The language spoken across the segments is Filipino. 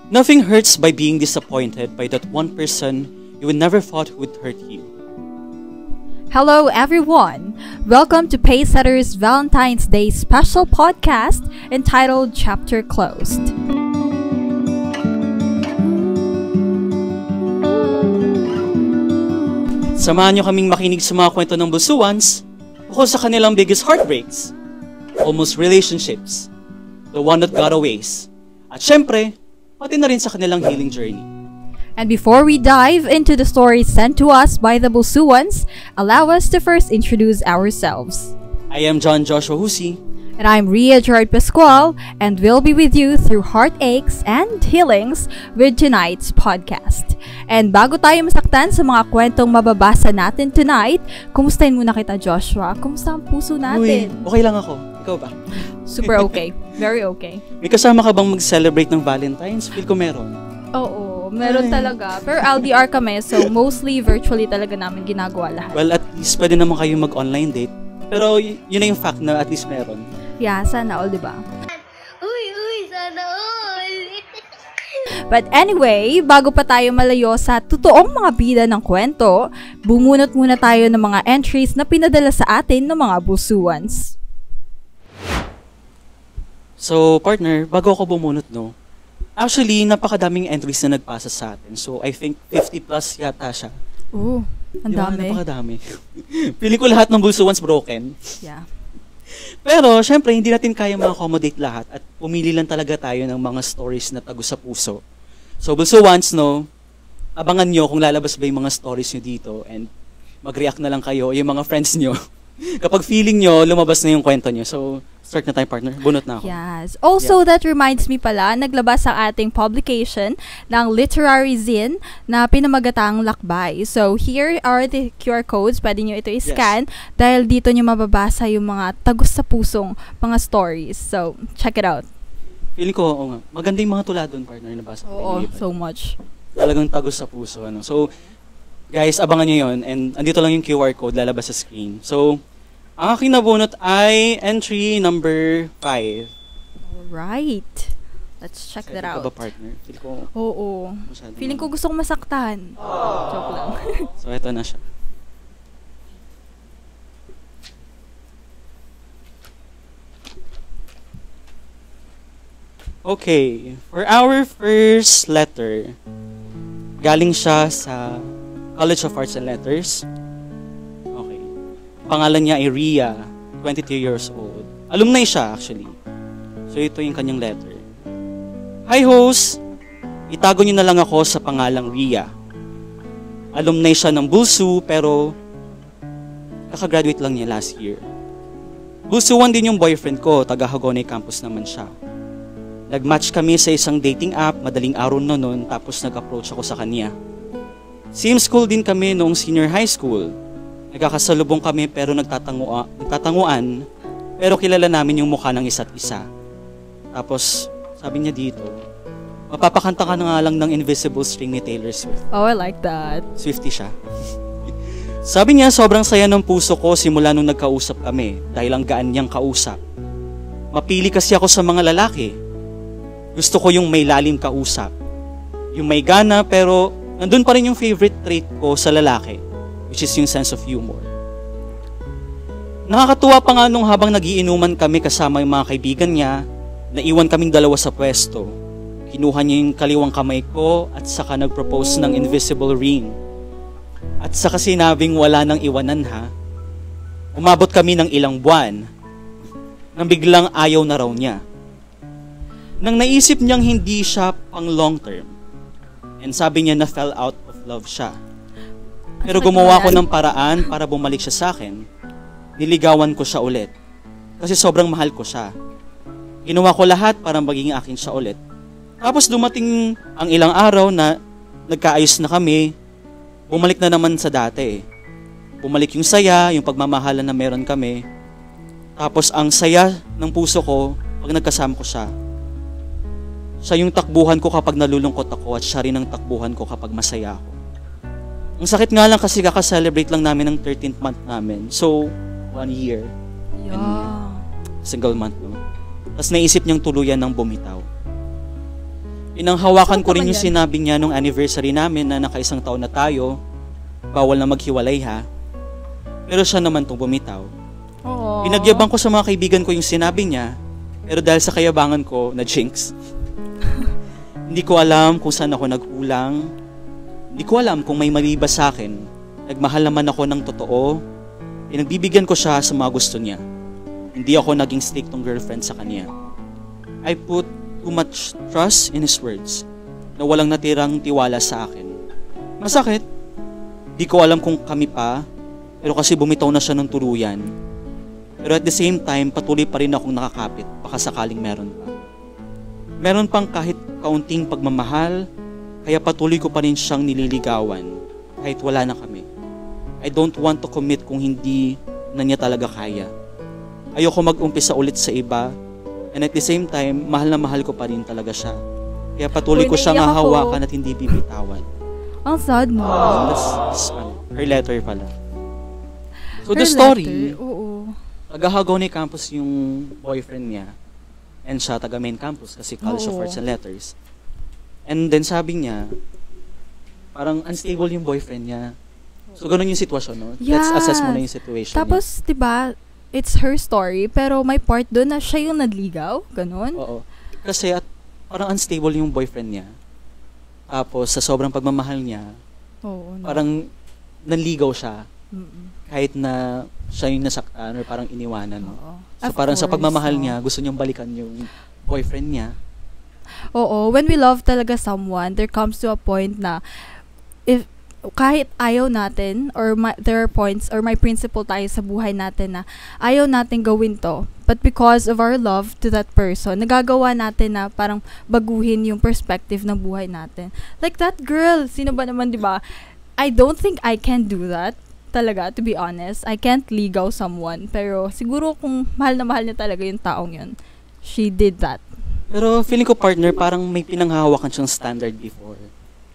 Nothing hurts by being disappointed by that one person you would never thought would hurt you. Hello everyone! Welcome to Pacesetter's Valentine's Day special podcast entitled Chapter Closed. Samahan niyo kaming makinig sa mga kwento ng Busuans tungkol sa kanilang biggest heartbreaks, almost relationships, the one that got away, at syempre, pati na rin sa kanilang healing journey. And before we dive into the stories sent to us by the Busuans, allow us to first introduce ourselves. I am John Joshua Husi. And I'm Ria Gerard Pascual, and we'll be with you through heartaches and healings with tonight's podcast. And bago tayo masaktan sa mga kwentong mababasa natin tonight, kumustahin muna kita, Joshua. Kumusta ang puso natin? Uy, okay lang ako. Ikaw ba? Super okay. Very okay. May kasama ka bang mag-celebrate ng Valentine's? Feel ko meron. Oo, meron talaga. Pero LDR kami, so mostly virtually talaga namin ginagawa lahat. Well, at least pwede naman kayo mag-online date. Pero yun na yung fact na at least meron. Yeah, sana all, diba? Uy, sana all! But anyway, bago pa tayo malayo sa totoong mga bida ng kwento, bumunot muna tayo ng mga entries na pinadala sa atin ng mga Busuans. So, partner, bago ako bumunot, no? Actually, napakadaming entries na nagpasa sa atin. So, I think 50 plus yata siya. Oo, ang dami. Napakadami. Feeling ko lahat ng Busuans broken. Yeah. Pero, syempre, hindi natin kaya ma-accommodate lahat at pumili lang talaga tayo ng mga stories na tago sa puso. So, Busuans, no, abangan nyo kung lalabas ba yung mga stories nyo dito and mag-react na lang kayo, yung mga friends nyo. Kapag feeling nyo, lumabas na yung kwento nyo. So, start na tayo, partner. Bunot na ako. Yes. Also, that reminds me pala, naglabas ang ating publication ng literary zine na pinamagatang Lakbay. So, here are the QR codes. Pwede nyo ito i-scan dahil dito nyo mababasa yung mga tagos sa pusong mga stories. So, check it out. Feeling ko, oo nga. Maganda yung mga tula doon, partner. Nabasa ko. Oo, so much. Talagang tagos sa puso. Ano? So, guys, abangan nyo yun. And andito lang yung QR code, lalabas sa screen. So, ang aking nabunot ay entry number 5. Alright. Let's check that out. Ba, partner? Feel ko, Oo. Feeling ko gusto kong masaktan. Joke lang. So, eto na siya. Okay. For our first letter, galing siya sa College of Arts and Letters. Okay. Pangalan niya ay Ria, 22 years old. Alumni siya, actually. So, ito yung kanyang letter. Hi, host! Itago niyo na lang ako sa pangalang Ria. Alumni siya ng Bulsu, pero kakagraduate lang niya last year. Bulsuan din yung boyfriend ko, taga Hagonoy campus naman siya. Nag-match kami sa isang dating app, madaling araw na nun, tapos nag-approach ako sa kanya. Same school din kami noong senior high school. Nagkakasalubong kami pero nagtatanguan, pero kilala namin yung mukha ng isa't isa. Tapos, sabi niya dito, mapapakanta ka na nga lang ng Invisible String ni Taylor Swift. Oh, I like that. Swiftie siya. Sabi niya, sobrang saya ng puso ko simula nung nagkausap kami dahil ang gaan niyang kausap. Mapili kasi ako sa mga lalaki. Gusto ko yung may lalim kausap. Yung may gana pero nandun pa rin yung favorite trait ko sa lalaki, which is yung sense of humor. Nakakatuwa pa nga nung habang nagiinuman kami kasama yung mga kaibigan niya, naiwan kaming dalawa sa pwesto. Kinuha niya yung kaliwang kamay ko at saka nag-propose ng invisible ring. At saka sinabing wala nang iwanan ha. Umabot kami ng ilang buwan nang biglang ayaw na raw niya. Nang naisip niyang hindi siya pang long term, and sabi niya na fell out of love siya. Pero gumawa ko ng paraan para bumalik siya sa akin. Niligawan ko siya ulit. Kasi sobrang mahal ko siya. Ginawa ko lahat para maging akin siya ulit. Tapos dumating ang ilang araw na nagkaayos na kami. Bumalik na naman sa dati. Bumalik yung saya, yung pagmamahalan na meron kami. Tapos ang saya ng puso ko pag nagkasama ko siya. Siya yung takbuhan ko kapag nalulungkot ako at siya rin ang takbuhan ko kapag masaya ako. Ang sakit nga lang kasi kaka-celebrate lang namin ng 13th month namin. So, 1 year. Yeah. Single month, no? Tapos naisip niyang tuluyan ng bumitaw. Pinanghawakan ko Sakto rin ba yung yan? sinabi niya nung anniversary namin na nakaisang taon na tayo. Bawal na maghiwalay ha. Pero siya naman tong bumitaw. Oo. Pinagyabang ko sa mga kaibigan ko yung sinabi niya, pero dahil sa kayabangan ko, na-jinx. Hindi ko alam kung saan ako nagkulang. Hindi ko alam kung may mali ba sa akin. Nagmahal naman ako ng totoo. Pinagbibigyan ko siya sa mga gusto niya. Hindi ako naging striktong girlfriend sa kanya. I put too much trust in his words na walang natirang tiwala sa akin. Masakit. Di ko alam kung kami pa, pero kasi bumitaw na siya ng tuluyan. Pero at the same time, patuloy pa rin akong nakakapit, baka sakaling meron pa. Meron pang kahit kaunting pagmamahal, kaya patuloy ko pa rin siyang nililigawan, kahit wala na kami. I don't want to commit kung hindi na niya talaga kaya. Ayoko mag-umpisa ulit sa iba, and at the same time, mahal na mahal ko pa rin talaga siya. Kaya patuloy Uy, ko siyang naiiyak ako. hahawakan at hindi bibitawan. Ang sad mo. That's her letter pala. So Her the story, letter, oo. taga Hagonoy campus yung boyfriend niya, and siya taga main campus kasi College of Oo. Arts and Letters. And then sabi niya, parang unstable yung boyfriend niya. So ganun yung sitwasyon, no? Let's assess muna yung situation niya. Tapos, 'di ba, it's her story, pero may part doon na siya yung nadligaw, ganun. Oo. Kasi parang unstable yung boyfriend niya. Tapos sa sobrang pagmamahal niya, Oo. No. parang nanligaw siya Mm-mm. kahit na siya yung nasaktan or parang iniwanan. No? Oo. So Of parang sa course, pagmamahal no. niya, gusto niyang balikan yung boyfriend niya. Oo, when we love talaga someone, there comes to a point na if kahit ayaw natin or there are points or may principle tayo sa buhay natin na ayaw natin gawin to, but because of our love to that person, nagagawa natin na parang baguhin yung perspective ng buhay natin. Like that girl, sino ba naman, 'di ba? I don't think I can do that. Talaga, to be honest, I can't ligaw someone, pero siguro kung mahal na mahal niya talaga yung taong yun, she did that. Pero feeling ko, partner, parang may pinanghahawakan siyang standard before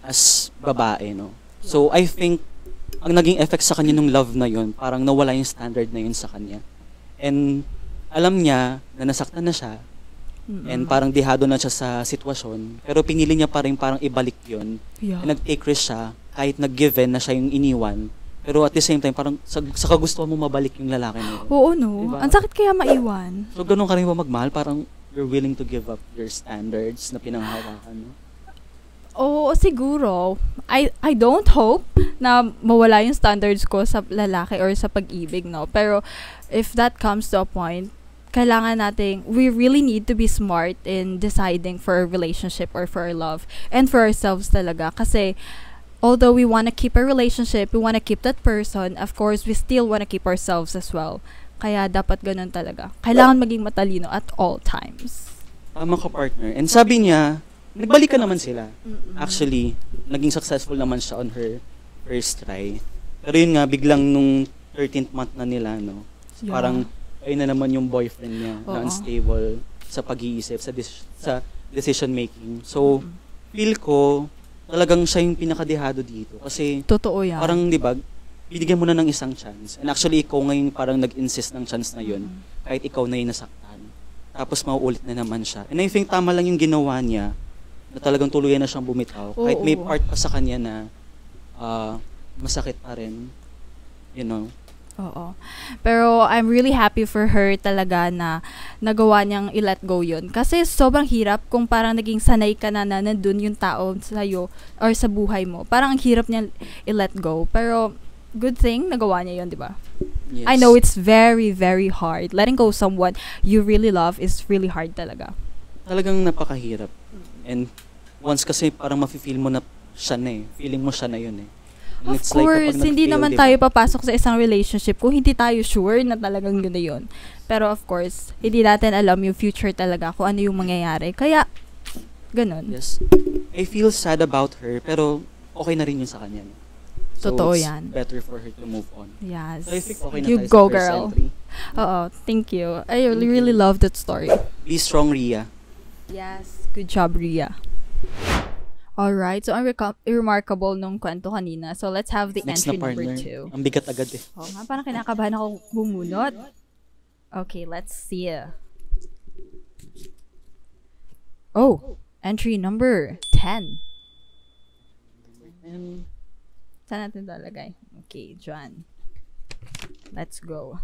as babae, no? So I think ang naging effect sa kanya nung love na yun, parang nawala yung standard na yun sa kanya. And alam niya na nasaktan na siya, and parang dihado na siya sa sitwasyon, pero pinili niya pa rin parang ibalik yun. Yeah. And nag-take risk siya, kahit nag-given na siya yung iniwan. Pero at the same time, parang sa kagustuhan mo mabalik yung lalaki mo. Oo, no? Diba? Ang sakit kaya maiwan. So ganun ka rin ba magmahal? Parang you're willing to give up your standards na pinanghawakan mo? Oo, siguro. I don't hope na mawala yung standards ko sa lalaki or sa pag-ibig, no? Pero if that comes to a point, kailangan nating, we really need to be smart in deciding for a relationship or for our love and for ourselves talaga. Kasi although we want to keep a relationship, we want to keep that person, of course, we still want to keep ourselves as well. Kaya dapat ganun talaga. Kailangan maging matalino at all times. Tama ka, partner. And sabi niya, nagbalikan naman sila. Actually, naging successful naman siya on her first try. Pero yun nga, biglang nung 13th month na nila, no? Yeah. Parang, ayun na naman yung boyfriend niya na Oo. unstable sa pag-iisip, sa decision making. So, feel ko, talagang siya yung pinakadehado dito. Kasi, Totoo yan. parang, di ba, binigyan mo na ng isang chance. And actually, ikaw ngayon parang nag-insist ng chance na yun. Kahit ikaw na yung nasaktan. Tapos, mauulit na naman siya. And I think tama lang yung ginawa niya na talagang tuluyan na siyang bumitaw. Kahit may Oo. part pa sa kanya na masakit pa rin. You know? Oo. Pero I'm really happy for her talaga na nagawa niyang i-let go yun. Kasi sobrang hirap kung parang naging sanay ka na nandun yung tao sa'yo or sa buhay mo. Parang ang hirap niya i-let go. Pero good thing, nagawa niya yun, di ba? Yes. I know it's very, very hard. Letting go of someone you really love is really hard talaga. Talagang napakahirap. And once kasi parang mafe-feel mo na siya na eh. Feeling mo siya na yun eh. And Of it's like course, kapag hindi nag-fail, naman di ba? tayo papasok sa isang relationship kung hindi tayo sure na talagang yun na yun. Pero of course, hindi natin alam yung future talaga kung ano yung mangyayari. Kaya, ganun. Yes. I feel sad about her, pero okay na rin yun sa kanya. No? So Totoo it's yan. better for her to move on. Yes. So I think okay na You tayo go, sa first girl. entry. Oo, thank you. I really love that story. Be strong, Ria. Yes. Good job, Ria. Alright, so ang remarkable nung kwento kanina. So let's have the Next entry na partner. number 2. Ang bigat agad eh. Oo nga, parang kinakabahan ako bumunot. Okay, let's see. Oh, Entry number 10. And Saan natin talagay? Okay, John. Let's go.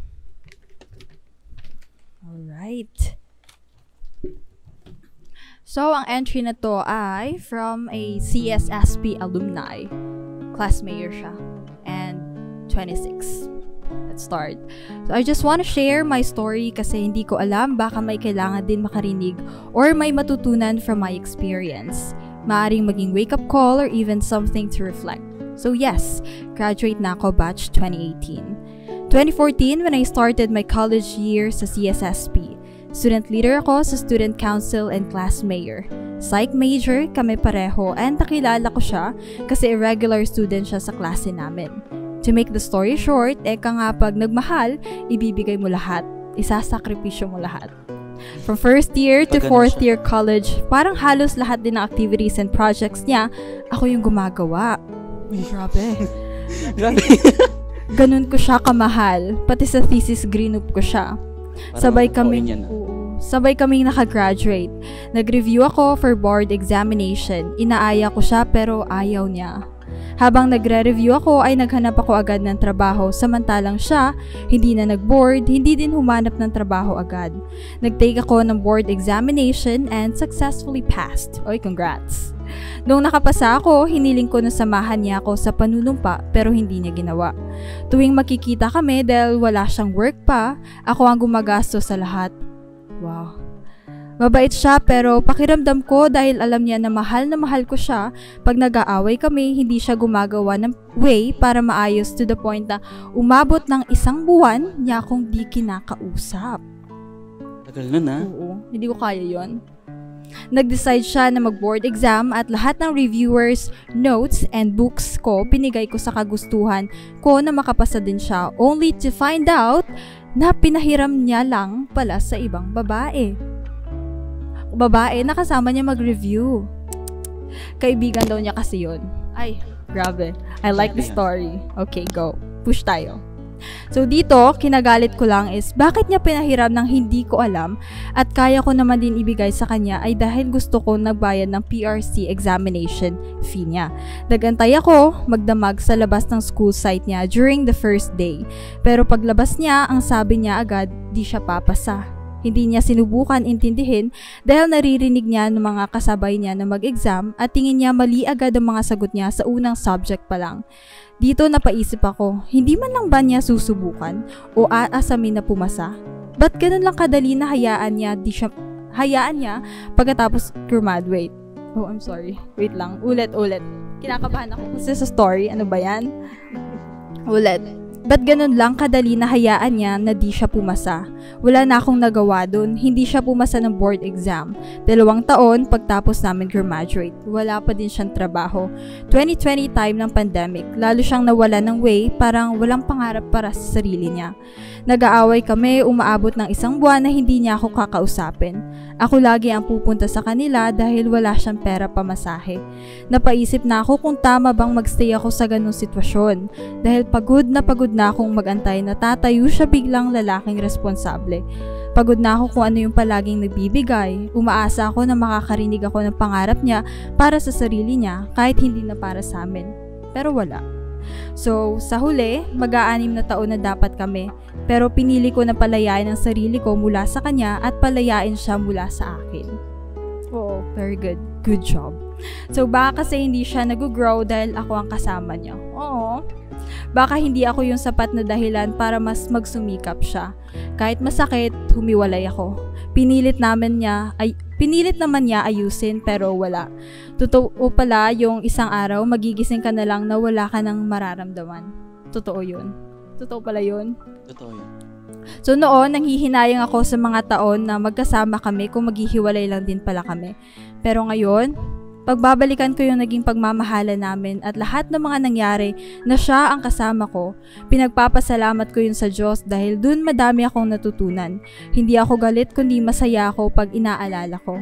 Alright. So, ang entry na to ay from a CSSP alumni. Class mayor siya. And 26. Let's start. So, I just want to share my story kasi hindi ko alam baka may kailangan din makarinig or may matutunan from my experience. Maaring maging wake-up call or even something to reflect. So yes, graduate na ako batch 2018. 2014 when I started my college year sa CSSP. Student leader ako sa student council and class mayor. Psych major kami pareho and nakilala ko siya kasi irregular student siya sa klase namin. To make the story short, nga pag nagmahal, ibibigay mo lahat. Isasakripisyo mo lahat. From first year to fourth year college, parang halos lahat din ng activities and projects niya, ako yung gumagawa. Ay, grabe. grabe. Ganun ko siya kamahal. Pati sa thesis group ko siya. Sabay kaming nakagraduate. Nag-review ako for board examination. Inaaya ko siya pero ayaw niya. Habang nagre-review ako ay naghanap ako agad ng trabaho samantalang siya hindi na nag-board, hindi din humanap ng trabaho agad. Nag-take ako ng board examination and successfully passed. Oy, congrats! Noong nakapasa ako, hiniling ko na samahan niya ako sa panunumpa pero hindi niya ginawa. Tuwing makikita kami dahil wala siyang work pa, ako ang gumagasto sa lahat. Wow. Mabait siya pero pakiramdam ko dahil alam niya na mahal ko siya, pag nag-aaway kami, hindi siya gumagawa ng way para maayos to the point na umabot ng 1 buwan niya akong di kinakausap. Tagal na na. Oo, hindi ko kaya yon. Nag-decide siya na mag-board exam at lahat ng reviewers, notes, and books ko pinigay ko sa kagustuhan ko na makapasa din siya only to find out na pinahiram niya lang pala sa ibang babae na kasama niya mag-review. Kaibigan daw niya kasi yun. Ay, grabe. I like the story. Okay, go. Push tayo. So dito, kinagalit ko lang is bakit niya pinahiram ng hindi ko alam at kaya ko naman din ibigay sa kanya ay dahil gusto ko nagbayad ng PRC examination fee niya. Nagantay ako magdamag sa labas ng school site niya during the first day. Pero paglabas niya, ang sabi niya agad, di siya papasa. Hindi niya sinubukan intindihin dahil naririnig niya ng mga kasabay niya na mag-exam at tingin niya mali agad ang mga sagot niya sa unang subject pa lang. Dito napaisip ako, hindi man lang ba niya susubukan o aasamin na pumasa? Ba't ganun lang kadali na hayaan niya pagkatapos graduate? Oh, I'm sorry. Wait lang. Ulit. Kinakabahan ako kasi sa story. Ano ba yan? Ulit. Ba't ganun lang kadali na hayaan niya na di siya pumasa? Wala na akong nagawa dun, hindi siya pumasa ng board exam. 2 taon pagtapos namin graduate, wala pa din siyang trabaho. 2020 time ng pandemic, lalo siyang nawala ng way, parang walang pangarap para sa sarili niya. Nag-aaway kami, umaabot ng 1 buwan na hindi niya ako kakausapin. Ako lagi ang pupunta sa kanila dahil wala siyang pera pamasahe. Napaisip na ako kung tama bang magstay ako sa ganung sitwasyon dahil pagod na akong magantay na tatayo siya biglang lalaking responsable. Pagod na ako kung ano yung palaging nagbibigay. Umaasa ako na makakarinig ako ng pangarap niya para sa sarili niya kahit hindi na para sa amin. Pero wala. So, sa huli, mag-6 na taon na dapat kami. Pero pinili ko na palayain ang sarili ko mula sa kanya at palayain siya mula sa akin. Oo, very good. Good job. So, baka kasi hindi siya nag-grow dahil ako ang kasama niya. Oo. Baka hindi ako yung sapat na dahilan para mas magsumikap siya. Kahit masakit, humiwalay ako. Pinilit naman niya ayusin pero wala. Totoo pala yung isang araw magigising ka na lang na wala ka nang mararamdaman. Totoo yun. Totoo pala yun. Totoo yun. So noon, nanghihinayang ako sa mga taon na magkasama kami kung maghihiwalay lang din pala kami. Pero ngayon, pagbabalikan ko yung naging pagmamahala namin at lahat ng mga nangyari na siya ang kasama ko, pinagpapasalamat ko yun sa Diyos dahil dun madami akong natutunan. Hindi ako galit kundi masaya ako pag inaalala ko.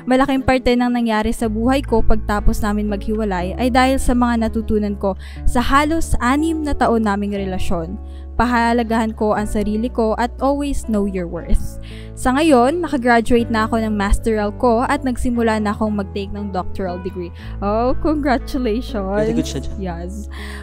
Malaking parte ng nangyari sa buhay ko pagtapos namin maghiwalay ay dahil sa mga natutunan ko sa halos 6 na taon naming relasyon. pahalagahan ko ang sarili ko at always know your worth. Sa ngayon, nakagraduate na ako ng masteral ko at nagsimula na akong mag-take ng doctoral degree. Oh, congratulations! Very good siya dyan. Yes.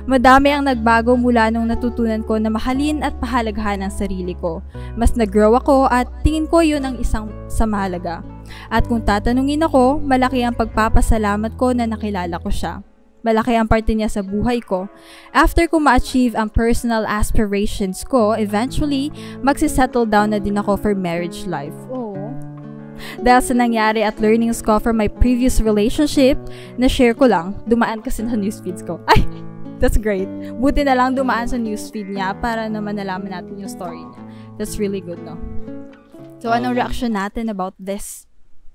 Madami ang nagbago mula nung natutunan ko na mahalin at pahalagahan ang sarili ko. Mas nag-grow ako at tingin ko yun ang isang sa mahalaga. At kung tatanungin ako, malaki ang pagpapasalamat ko na nakilala ko siya. Malaki ang parte niya sa buhay ko. After ko ma-achieve ang personal aspirations ko, eventually, magsisettle down na din ako for marriage life. Oh. Dahil sa nangyari at learnings ko from my previous relationship, na-share ko lang, dumaan kasi sa newsfeeds ko. Ay, that's great. Buti na lang dumaan sa newsfeed niya para naman nalaman natin yung story niya. That's really good, no? So, anong reaction natin about this?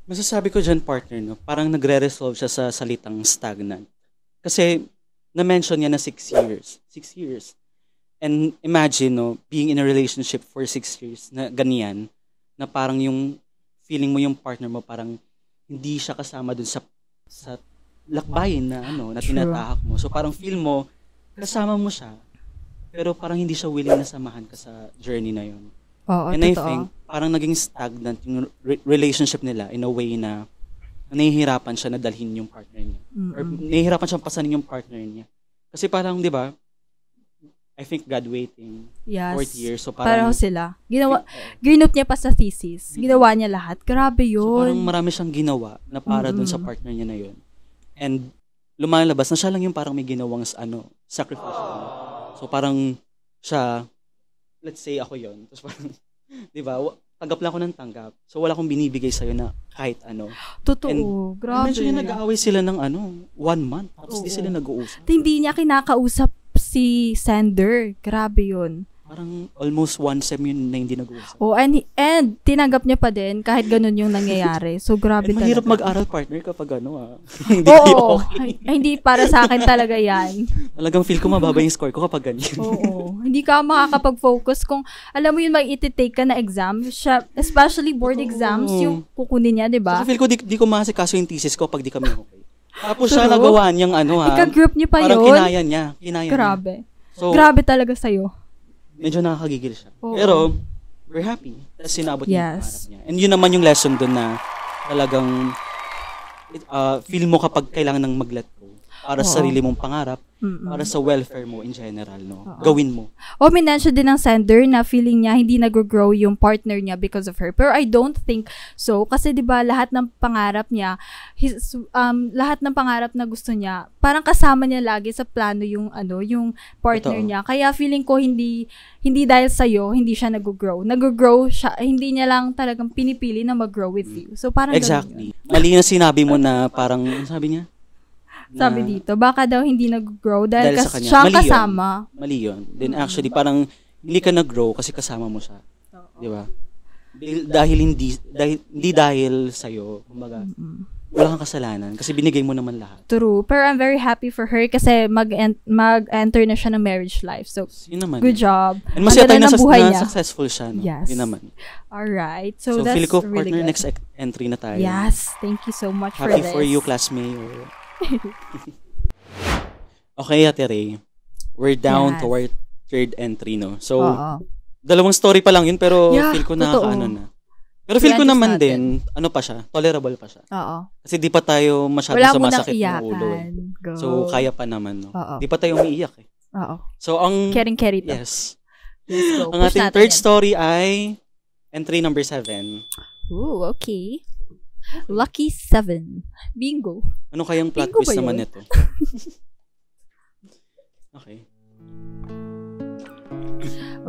Masasabi ko dyan, partner, no? Parang nagre-resolve siya sa salitang stagnant. Kasi, na-mention niya na 6 years. 6 years. And imagine, no, being in a relationship for 6 years na ganyan, na parang yung feeling mo yung partner mo parang hindi siya kasama dun sa lakbayin na na tinatahak mo. So parang feel mo, kasama mo siya, pero parang hindi siya willing na samahan ka sa journey na yun. Oo, And totoo. I think, parang naging stagnant yung relationship nila in a way na nahihirapan siya na dalhin yung partner niya. Or nahihirapan siyang pasanin yung partner niya. Kasi parang, di ba, I think God waiting 4th year. So parang sila. Ginup niya pa sa thesis. Ginawa niya lahat. Grabe yun. So parang marami siyang ginawa na para dun sa partner niya na yun. And lumalabas na siya lang yung parang may ginawang sacrifice. So parang siya, let's say ako yun. Tapos parang, di ba, tanggap lang ako ng tanggap. So, wala akong binibigay sa'yo na kahit ano. Totoo. And grabe. Imagine nag-aaway sila ng 1 month. Tapos di sila nag-uusap. Hindi niya kinakausap si sender. Grabe yun. Parang almost 1 sem yun na hindi nag-uusap. Oh, and tinanggap niya pa din kahit ganun yung nangyayari. So, grabe talaga. Mahirap mag-aral, partner, kapag hindi Oo. okay. Hindi para sa akin talaga yan. Talagang feel ko mababa yung score ko kapag ganyan. Oo. Hindi ka makakapag-focus kung, alam mo yun, may iti-take ka na exam, especially board exams, yung kukunin niya, di ba? So, feel ko di ko masikaso yung thesis ko pag di kami okay. Tapos siya nagawa niyang Ika-group niya pa parang yun. kinaya niya. Grabe. So, grabe talaga sa'yo. Medyo nakakagigil siya. Oo. Pero, we're happy. Tapos sinabot niya yung pangarap niya. And yun naman yung lesson doon na talagang feel mo kapag kailangan ng mag-let go para sa sarili mong pangarap, para sa welfare mo in general, no? Gawin mo. Minention din ng sender na feeling niya hindi nag-grow yung partner niya because of her. Pero I don't think so. Kasi 'di ba lahat ng pangarap niya, lahat ng pangarap na gusto niya, parang kasama niya lagi sa plano yung yung partner niya. Kaya feeling ko hindi dahil sa hindi siya nag-grow. Nag-grow siya, hindi niya lang talagang pinipili na mag-grow with you. So parang exactly. Mali na sinabi mo na parang sabi niya? Sabi dito, baka daw hindi nag-grow dahil sa kanya. siya kasama. Mali yun. Then actually, parang hindi ka nag-grow kasi kasama mo siya. Di ba? Hindi dahil sa'yo. Kumbaga, wala kang kasalanan kasi binigay mo naman lahat. True. Pero I'm very happy for her kasi mag-enter na siya ng marriage life. So, yun naman, good job. And masaya tayo na successful siya. No? Yes. Yun naman. Alright. So that's feel ko, really partner, good. next entry na tayo. Yes. Thank you so much for Happy this. for you, class mayor. Okay, Ate Ray. We're down to our 3rd entry, no? So, dalawang story pa lang yun, pero feel ko nakakaano na. Pero feel ko naman din, pa siya, tolerable pa siya. Oo. Kasi di pa tayo masyadong sumasakit ng ulo. Go. So, kaya pa naman, no? Oo. Di pa tayo umiiyak, eh. Oo. So, Caring-carry to. Yes. Let's go. Ang ating 3rd story ay entry number 7. Ooh, okay. Lucky 7. Bingo. Ano kayang plot Bingo twist ba naman yun? nito? Okay.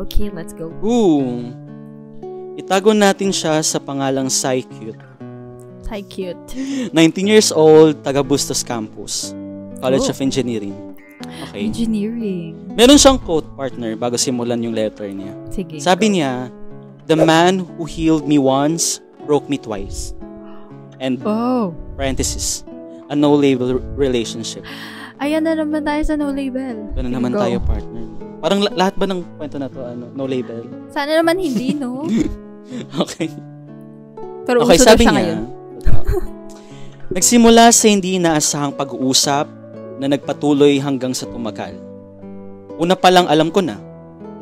Okay, let's go. Ooh. Itago natin siya sa pangalang Sai Cute. Hi, cute. 19 years old, taga Bustos Campus. College of Engineering. Okay. Engineering. Meron siyang quote, partner, bago simulan yung letter niya. Sige. Sabi niya, "The man who healed me once, broke me twice." And, parenthesis, a no-label relationship. Ayan na naman tayo sa no label. Ganun naman tayo, partner. Parang lahat ba ng kwento na to, no label? Sana naman hindi, no? Okay. Pero okay, uso sabi siya niya, ngayon. nagsimula sa hindi inaasahang pag-uusap na nagpatuloy hanggang sa tumagal. Una pa lang alam ko na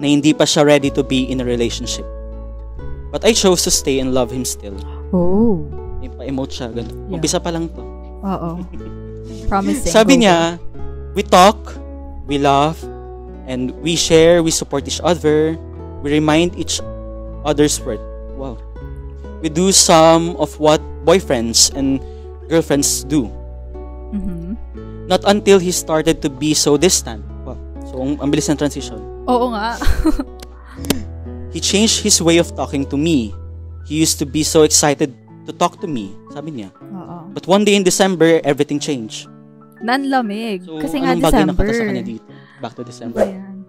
na hindi pa siya ready to be in a relationship. But I chose to stay and love him still. Oh. May pa-emote siya. Ganun. Yeah. Umpisa pa lang to. Oo. Promising. Sabi niya, we talk, we laugh, and we share, we support each other, we remind each other's worth. Wow. We do some of what boyfriends and girlfriends do. Mhm. Not until he started to be so distant. Wow. So, ang bilis ng transition. Oo nga. He changed his way of talking to me. He used to be so excited to talk to me, sabi niya. Oo. But one day in December, everything changed. Nanlamig. So, Kasi nga anong bagay December. nakata sa kanya dito? Back to December. Ayan.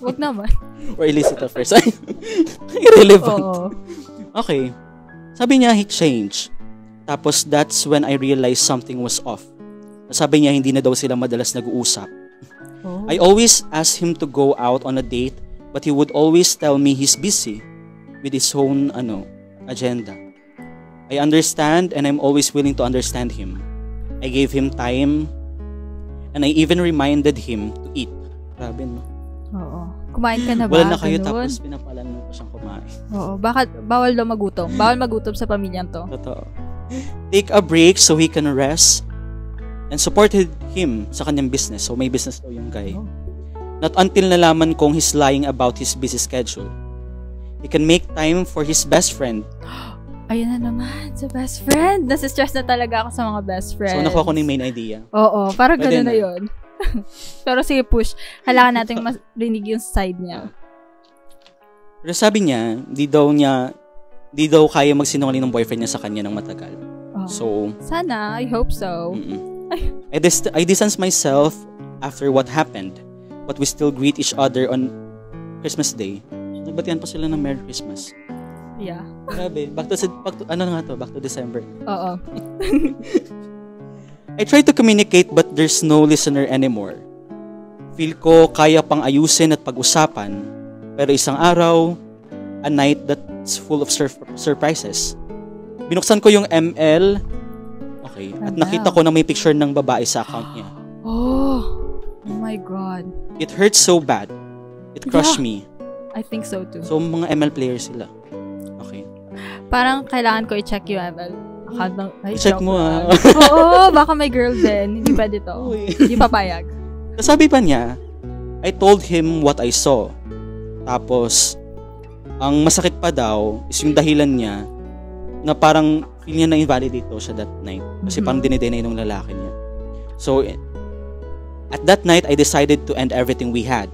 Wag naman. Or illicit affairs. Irrelevant. Oo. Okay. Sabi niya, he changed. Tapos, that's when I realized something was off. Sabi niya, hindi na daw sila madalas nag-uusap. Oh. I always asked him to go out on a date, but he would always tell me he's busy with his own, agenda. I understand, and I'm always willing to understand him. I gave him time, and I even reminded him to eat. Grabe, no? Oo. Kumain ka na ba? Wala na kayo, Ganun? tapos pinapalan mo pa siyang kumain. Oo. Bakit? Bawal daw magutom. Bawal magutom sa pamilyang to. Totoo. Take a break so he can rest and supported him sa kanyang business. So, may business daw yung guy. Oh. Not until nalaman kong he's lying about his busy schedule. He can make time for his best friend. Ayun na naman, sa best friend. Nasistress na talaga ako sa mga best friends. So, nakuha ko na yung main idea. Oo, parang Pwede gano'n na na. yun. Pero sige, push. Kailangan natin marinig yung side niya. Pero sabi niya, di daw kaya magsinungaling ng boyfriend niya sa kanya ng matagal. Oh. So, Sana, I hope so. I distanced myself after what happened, but we still greet each other on Christmas Day. So, nagbatian pa sila ng Merry Christmas. Yeah. Grabe. Back to December. Oo. I try to communicate but there's no listener anymore. Feel ko kaya pang ayusin at pag-usapan, pero isang araw, a night that's full of surprises. Binuksan ko yung ML, okay, at nakita ko na may picture ng babae sa account niya. Oh my God. It hurts so bad. It crushed me. I think so too. So, mga ML players sila. Okay. Parang kailangan ko i-check yung ML account ng... I-check mo Oo, baka may girl din. Hindi pwede to. Uy. Hindi papayag. Sabi pa niya, I told him what I saw. Tapos, ang masakit pa daw is yung dahilan niya na parang feel niya na invalidate daw siya that night. Kasi parang dinideny ng lalaki niya. So, at that night, I decided to end everything we had.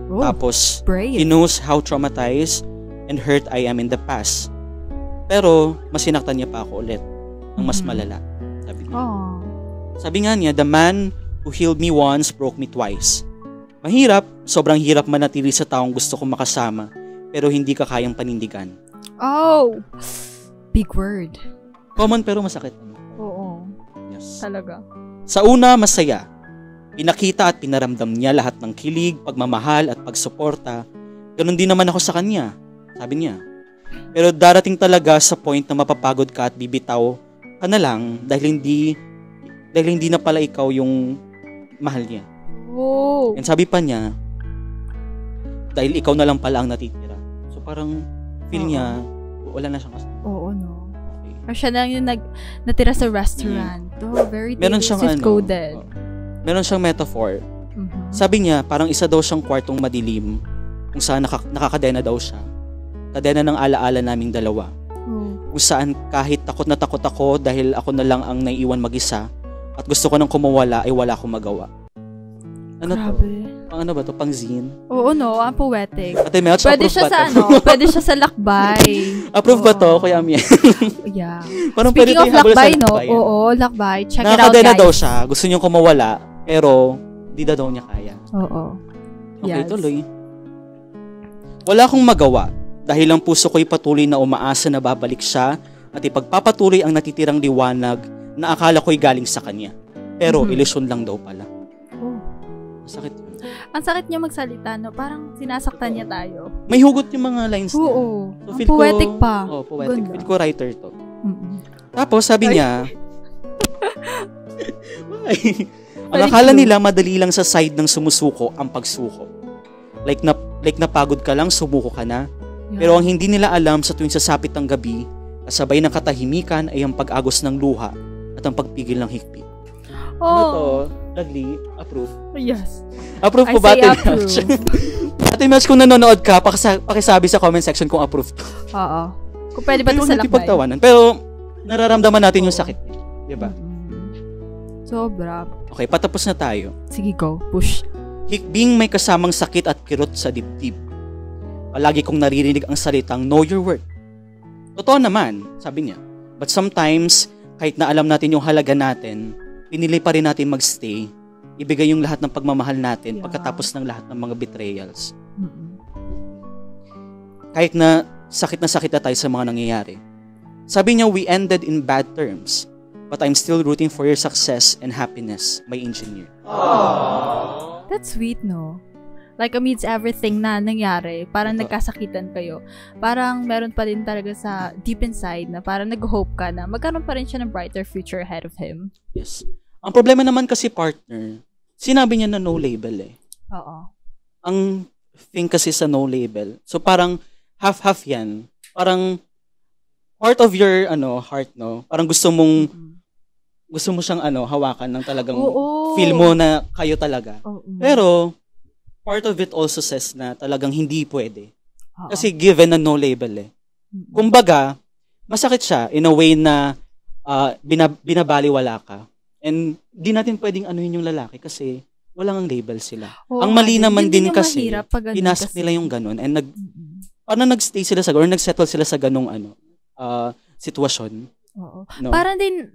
Oh, Tapos, brave. he knows how traumatized and hurt I am in the past. Pero, mas sinaktan niya pa ako ulit ng mas malala. Sabi niya. Oh. Sabi nga niya, the man who healed me once broke me twice. Mahirap, sobrang hirap manatili sa taong gusto kong makasama, pero hindi ka kayang panindigan. Oh! Big word. Common pero masakit. Oo. Yes. Talaga. Sa una, masaya. Pinakita at pinaramdam niya lahat ng kilig, pagmamahal at pagsuporta. Ganon din naman ako sa kanya, sabi niya. Pero darating talaga sa point na mapapagod ka at bibitaw ka na lang dahil hindi na pala ikaw yung mahal niya. Oh. And sabi pa niya, dahil ikaw na lang pala ang natitira. So parang feel niya, wala na siyang kasama. Oo, no. Okay. Or siya lang yung natira sa restaurant. Oh, very Meron siyang coded. Meron siyang metaphor. Mhm. Sabi niya, parang isa daw siyang kwartong madilim kung saan nakakadena daw siya. Kadena ng alaala naming dalawa. Oh. Kung saan kahit takot na takot ako dahil ako na lang ang naiiwan mag-isa at gusto ko nang kumawala ay wala akong magawa. Ano Grabe. to? Pang ano ba to? Pang zine? Oo, no. Ang poetic. Ate Melch, Pwede approve siya ba sa to? pwede siya sa lakbay. Approve ba to, Oo. Kuya Mie? Yeah. Parang Speaking pwede of tayo habol sa lakbay, no? lakbayan. Oo, lakbay. Check it out, Nakakadena guys. daw siya. Gusto niyang kumawala, pero di daw niya kaya. Oo. Okay, Yes. tuloy. Wala akong magawa dahil ang puso ko'y patuloy na umaasa na babalik siya at ipagpapatuloy ang natitirang liwanag na akala ko'y galing sa kanya. Pero ilusyon lang daw pala. Oh. Masakit yun. Ang sakit niya magsalita, no? Parang sinasaktan niya tayo. May hugot yung mga lines niya. Oo. So, Ang feel ko- poetic pa. Oh, poetic. Ganda. Feel ko writer to. Mm-mm. Tapos sabi niya, ang Very akala cute. nila madali lang sa side ng sumusuko ang pagsuko. like napagod ka lang, sumuko ka na. Pero ang hindi nila alam sa tuwing sasapit ng gabi, kasabay ng katahimikan ay ang pag-agos ng luha at ang pagpigil ng hikbi. Ano to? Dudley, approve? Yes. Approve po I ba, say Ate approve. Melch? Ate Melch, kung nanonood ka, pakisabi sa comment section kung approve to. Oo. Kung pwede ba ito Huwag sa natin lakbay? pagtawanan. Pero, nararamdaman natin yung sakit niya. Diba? Sobra. Okay, patapos na tayo. Sige, go. Push. Hikbing may kasamang sakit at kirot sa dibdib. Palagi kong naririnig ang salitang know your worth. Totoo naman, sabi niya. But sometimes, kahit na alam natin yung halaga natin, pinili pa rin natin magstay, ibigay yung lahat ng pagmamahal natin pagkatapos ng lahat ng mga betrayals. Kahit na sakit na tayo sa mga nangyayari. Sabi niya, we ended in bad terms, but I'm still rooting for your success and happiness, my engineer. That's sweet, no? Like, amidst everything na nangyari, parang nagkasakitan kayo. Parang meron pa rin talaga sa deep inside na parang nag-hope ka na magkaroon pa rin siya ng brighter future ahead of him. Yes. Ang problema naman kasi, partner, sinabi niya na no label eh. Oo. Ang thing kasi sa no label, so parang half-half yan. Parang part of your heart, no? Parang gusto mo siyang hawakan ng talagang feel mo na kayo talaga. Pero part of it also says na talagang hindi pwede. Kasi given na no label eh. Kumbaga, masakit siya in a way na binabaliwala ka. And di natin pwedeng anuhin yung lalaki kasi walang ang label sila. Ang mali naman din kasi, pinasak nila yung ganun and nagstay sila sa or nagsettle sila sa ganung sitwasyon. Oo. No? Parang din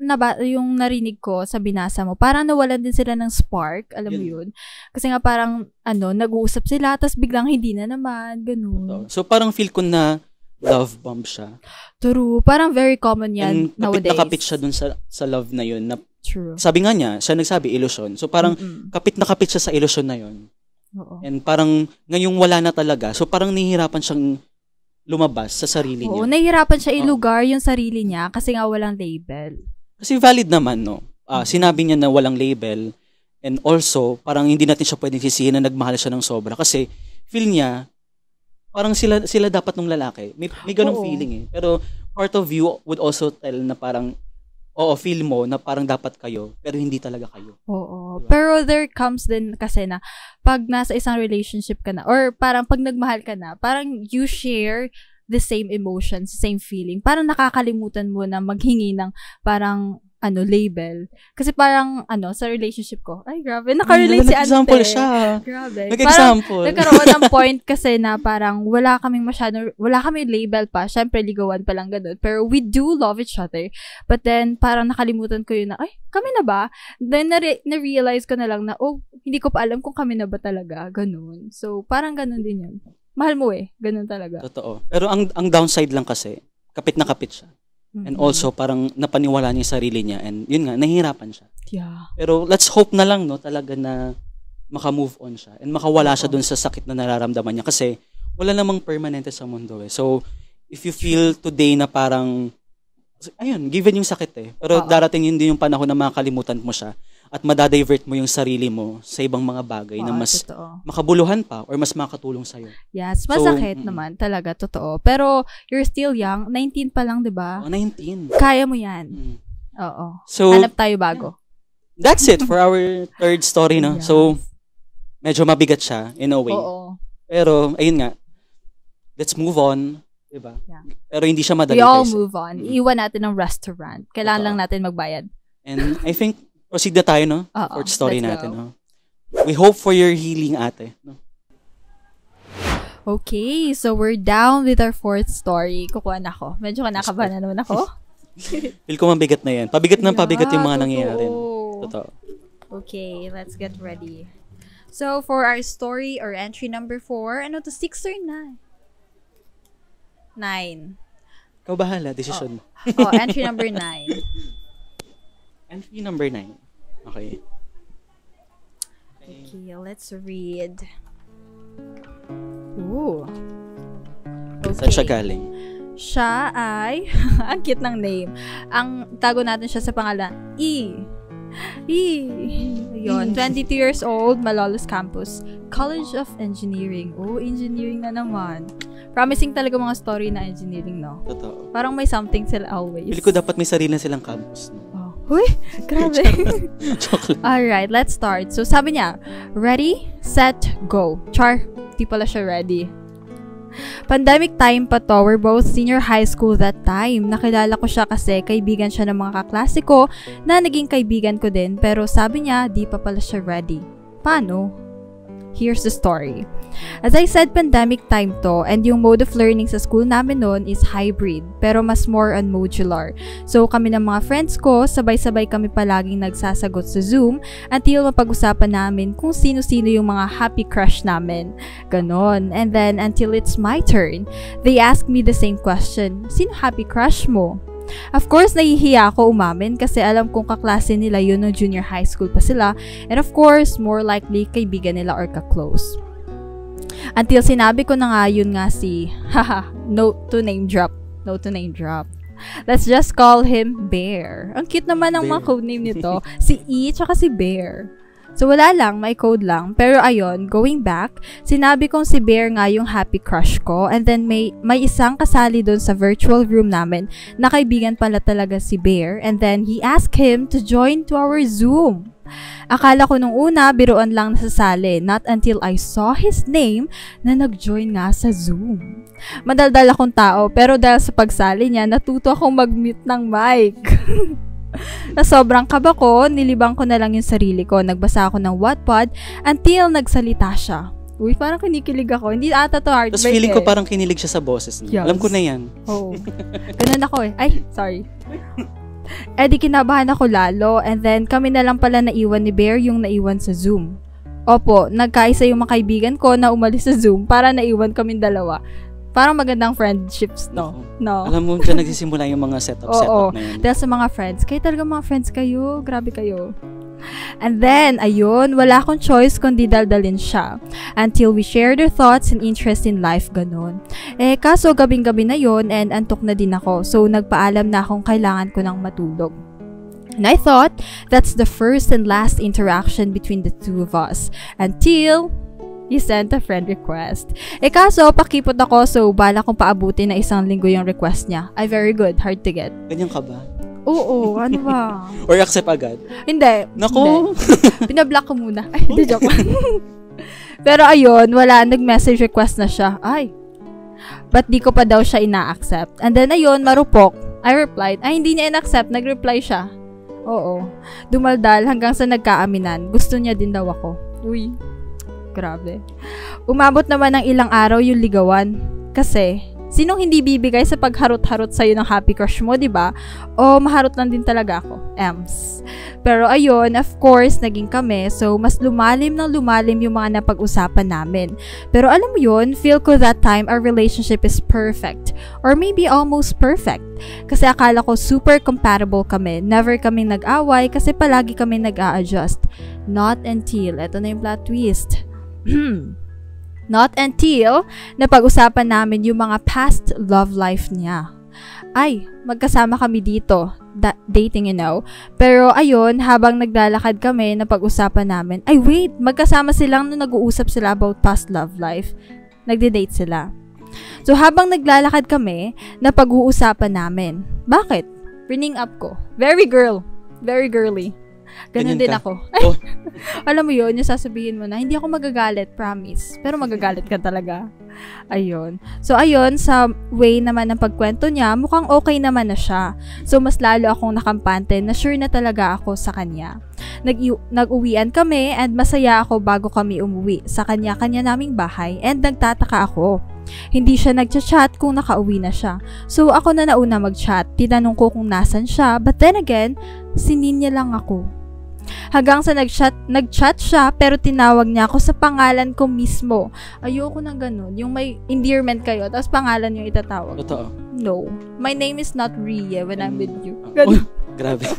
yung narinig ko sa binasa mo, parang nawalan din sila ng spark, alam mo yun. Kasi nga parang nag-uusap sila tapos biglang hindi na naman, ganun. So parang feel ko na love bomb siya. True, parang very common yan and nowadays. Kapit siya dun sa love na yun na true. Sabi nga niya, siya nagsabi illusion. So parang kapit siya sa illusion na yun. Oo. And parang ngayong wala na talaga. So parang nahihirapan siyang lumabas sa sarili niya. Oo, nahihirapan siya ilugar yung sarili niya kasi nga walang label. Kasi valid naman, no? Sinabi niya na walang label and also, parang hindi natin siya pwedeng sisihin na nagmahal siya ng sobra kasi feel niya, parang sila dapat ng lalaki. May ganong feeling eh. Pero part of you would also tell na parang, feel mo na parang dapat kayo, pero hindi talaga kayo. Oo. Diba? Pero there comes din kasi na pag nasa isang relationship ka na, or parang pag nagmahal ka na, parang you share the same emotions, same feeling. Parang nakakalimutan mo na maghingi ng parang label. Kasi parang sa relationship ko, ay grabe, nakarelate si Ante. Nag-example siya. Grabe. Nag-example. Parang nagkaroon ng point kasi na parang wala kaming label pa. Syempre, ligawan pa lang ganun. Pero we do love each other. But then, parang nakalimutan ko yun na, ay, kami na ba? Then, na-realize ko na lang na, hindi ko pa alam kung kami na ba talaga. Ganun. So, parang ganun din yun. Mahal mo eh. Ganun talaga. Totoo. Pero ang downside lang kasi, kapit na kapit siya. And also, parang napaniwala niya yung sarili niya. And yun nga, nahihirapan siya. Yeah. Pero let's hope na lang, no, talaga na maka-move on siya. And makawala siya dun sa sakit na nararamdaman niya. Kasi wala namang permanente sa mundo eh. So, if you feel today na parang, ayun, given yung sakit eh. Pero darating yun din yung panahon na makakalimutan mo siya. At madadivert mo yung sarili mo sa ibang mga bagay na mas makabuluhan pa or mas makatulong sa'yo. Yes, masakit naman talaga, totoo. Pero you're still young, 19 pa lang, 'di ba? 19. Kaya mo 'yan. Oo. So, hanap tayo bago. That's it for our third story, no? Yes. So, medyo mabigat siya in a way. Oo. Pero ayun nga. Let's move on, 'di ba? Yeah. Pero hindi siya madali. We all move on. Iwan natin ng restaurant. Kailangan lang natin magbayad. And I think proceed na tayo, no? Fourth story let's natin, go. no? We hope for your healing, ate. No? Okay, so we're down with our fourth story. Kukuha na ako. Medyo kinakabahan na naman ako. Feel ko mabigat na yan. Pabigat ng pabigat yung mga nangyayari. Totoo. Okay, let's get ready. So, for our story or entry number 4, 6 or 9? 9. Ikaw bahala, decision mo. Entry number 9. Entry number 9. Okay. Okay, let's read. Ooh. Okay. Saan siya galing? Siya ay, ang cute ng name. Ang tago natin siya sa pangalan, E. Ayun, 22 years old, Malolos Campus, College of Engineering. Oh, engineering na naman. Promising talaga mga story na engineering, no? Totoo. Parang may something sila always. Pili ko dapat may sarili na silang campus. No? Oh. Uy, grabe. Alright, let's start. So, sabi niya, ready, set, go. Char, di pala siya ready. Pandemic time pa to, we're both senior high school that time. Nakilala ko siya kasi kaibigan siya ng mga kaklase ko na naging kaibigan ko din, pero sabi niya, di pa pala siya ready. Paano? Here's the story. As I said, pandemic time to, and yung mode of learning sa school namin noon is hybrid, pero mas more on modular. So kami ng mga friends ko, sabay-sabay kami palaging nagsasagot sa Zoom until mapag-usapan namin kung sino-sino yung mga happy crush namin. Ganon. And then until it's my turn, they ask me the same question, sino happy crush mo? Of course, nahihiya ako umamin kasi alam kong kaklase nila yun no junior high school pa sila, and of course, more likely kaibigan nila or ka-close. Until sinabi ko na nga yun nga si, no to name drop. Let's just call him Bear. Ang cute naman ng mga codename nito. Si E tsaka si Bear. So wala lang, may code lang. Pero ayun, going back, sinabi kong si Bear nga yung happy crush ko, and then may isang kasali doon sa virtual room namin na kaibigan pala talaga si Bear, and then he asked him to join to our Zoom. Akala ko nung una, biruan lang nasasali, not until I saw his name na nag-join nga sa Zoom. Madaldal akong tao, pero dahil sa pagsali niya, natuto akong mag-mute ng mic. Na sobrang kaba ko, nilibang ko na lang yung sarili ko. Nagbasa ako ng Wattpad until nagsalita siya. Uy, parang kinikilig ako. Hindi ata to heartbreak. Tapos feeling ko parang kinilig siya sa boses niya. Yes. Alam ko na yan. Oo. Ganun ako eh. Ay, sorry. Di kinabahan ako lalo, and then kami na lang pala naiwan ni Bear yung naiwan sa Zoom. Opo, nagkaisa yung mga kaibigan ko na umalis sa Zoom para naiwan kaming dalawa. Parang magandang friendships, no? No. Alam mo, dyan nagsisimula yung mga setup na yun. Dahil sa mga friends. Kayo talaga mga friends kayo. Grabe kayo. And then, ayun, wala akong choice kundi daldalin siya. Until we shared our thoughts and interest in life, ganun. Kaso gabing-gabi na yun and antok na din ako. So, nagpaalam na akong kailangan ko ng matulog. And I thought, that's the first and last interaction between the two of us. Until he sent a friend request. Kaso, pakipot ako, so bala kong paabutin na 1 linggo yung request niya. Ay, very good. Hard to get. Ganyan ka ba? Oo, ano ba? Or accept agad? Hindi. Naku! Hindi. Pinablock ko muna. Ay, hindi, joke. Pero ayun, wala. Nag-message request na siya. Ay, ba't di ko pa daw siya ina-accept? And then ayun, marupok. I replied, ay, hindi niya ina-accept. Nag-reply siya. Oo. Dumaldal hanggang sa nagkaaminan. Gusto niya din daw ako. Uy. Grabe. Umabot naman ng ilang araw yung ligawan. Kasi, sinong hindi bibigay sa pagharot-harot sa'yo ng happy crush mo, diba? O maharot lang din talaga ako. Ems. Pero ayun, of course, naging kami. So, mas lumalim ng lumalim yung mga napag-usapan namin. Pero alam mo yun, feel ko that time our relationship is perfect. Or maybe almost perfect. Kasi akala ko super compatible kami. Never kaming nag-away kasi palagi kami nag-a-adjust. Not until, eto na yung plot twist. Not until napag-usapan namin yung mga past love life niya. Ay, magkasama kami dito. Dating, you know. Pero ayun, habang naglalakad kami, napag-usapan namin, ay wait, magkasama silang nung nag-uusap sila about past love life. Nagde-date sila. So habang naglalakad kami, napag-uusapan namin. Bakit? Ring up ko. Very girly. Ganun din ako. Oh. Alam mo yun, yung sasabihin mo na, hindi ako magagalit, promise. Pero magagalit ka talaga. Ayun. So, ayun, sa way naman ng pagkwento niya, mukhang okay naman na siya. So, mas lalo akong nakampante na sure na talaga ako sa kanya. Nag-uwian kami and masaya ako bago kami umuwi sa kanya-kanya naming bahay, and nagtataka ako. Hindi siya nagchat-chat kung nakauwi na siya. So, ako na nauna mag-chat. Tinanong ko kung nasan siya, but then again, sinin niya lang ako. Hanggang sa nag-chat siya, pero tinawag niya ako sa pangalan ko mismo. Ayoko ng ganun. Yung may endearment kayo, tapos pangalan yung itatawag. Totoo. No. My name is not Rhea when I'm with you. Ganun. Grabe.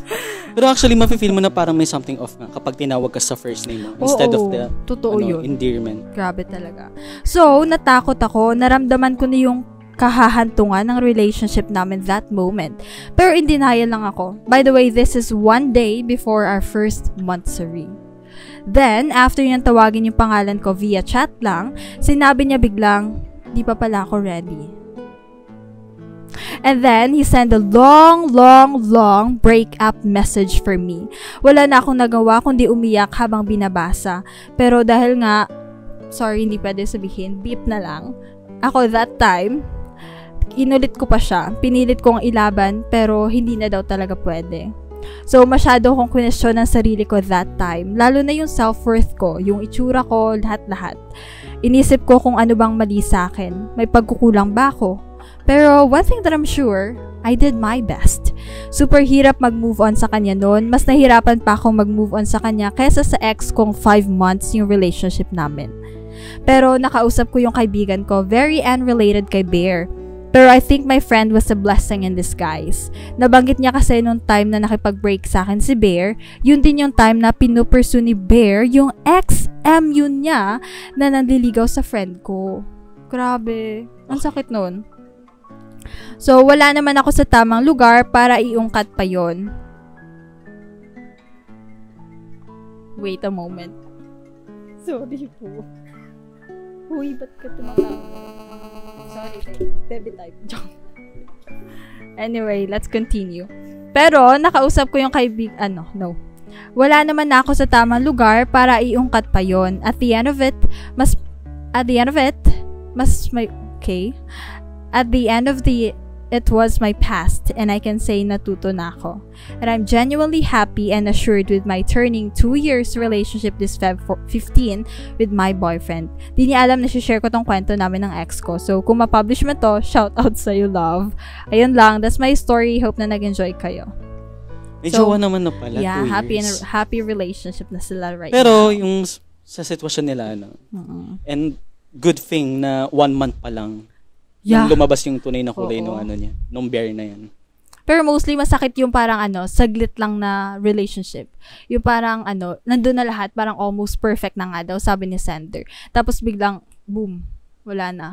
Pero actually, mafe-feel mo na parang may something off nga kapag tinawag ka sa first name mo instead of the totoo yun. endearment. Grabe talaga. So, natakot ako. Naramdaman ko na yung kahahantungan ng relationship namin that moment. Pero in denial lang ako. By the way, this is 1 day before our first monthsary. Then, after niyang tawagin yung pangalan ko via chat lang, sinabi niya biglang, di pa pala ako ready. And then, he sent a long breakup message for me. Wala na akong nagawa kundi umiyak habang binabasa. Pero dahil nga, sorry, hindi pwede sabihin, beep na lang. Ako that time, inulit ko pa siya. Pinilit kong ilaban, pero hindi na daw talaga pwede. So, masyado akong question ng sarili ko that time. Lalo na yung self-worth ko, yung itsura ko, lahat-lahat. Inisip ko kung ano bang mali sa akin. May pagkukulang ba ako? Pero one thing that I'm sure, I did my best. Super hirap mag-move on sa kanya noon. Mas nahirapan pa akong mag-move on sa kanya kaysa sa ex kong 5 months yung relationship namin. Pero nakausap ko yung kaibigan ko, very unrelated kay Bear. Pero I think my friend was a blessing in disguise. Nabanggit niya kasi nung time na nakipag-break sa akin si Bear, yun din yung time na pinupursue ni Bear yung ex-MU niya na nanliligaw sa friend ko. Grabe. Ang sakit nun. So, wala naman ako sa tamang lugar para iungkat pa yon. Wait a moment. Sorry po. Uy, ba't ka tumatawa? Sorry, baby type. Anyway, let's continue. Pero, nakausap ko yung wala naman na ako sa tamang lugar para iungkat pa yon. At the end of it, it was my past and I can say natuto na ako. And I'm genuinely happy and assured with my turning 2 years relationship this Feb 15 with my boyfriend. Di niya alam na share ko tong kwento namin ng ex ko. So, kung ma-publish mo to, shout out sa'yo, love. Ayun lang, that's my story. Hope na nag-enjoy kayo. May jowa naman na pala, 2 years. Yeah, happy relationship na sila right Pero, now. yung sa sitwasyon nila, and good thing na 1 month pa lang, nung lumabas yung tunay na kulay nung Bear na yan. Pero mostly masakit yung parang saglit lang na relationship. Yung parang nandun na lahat, parang almost perfect na nga daw, sabi ni Sender. Tapos biglang, boom, wala na.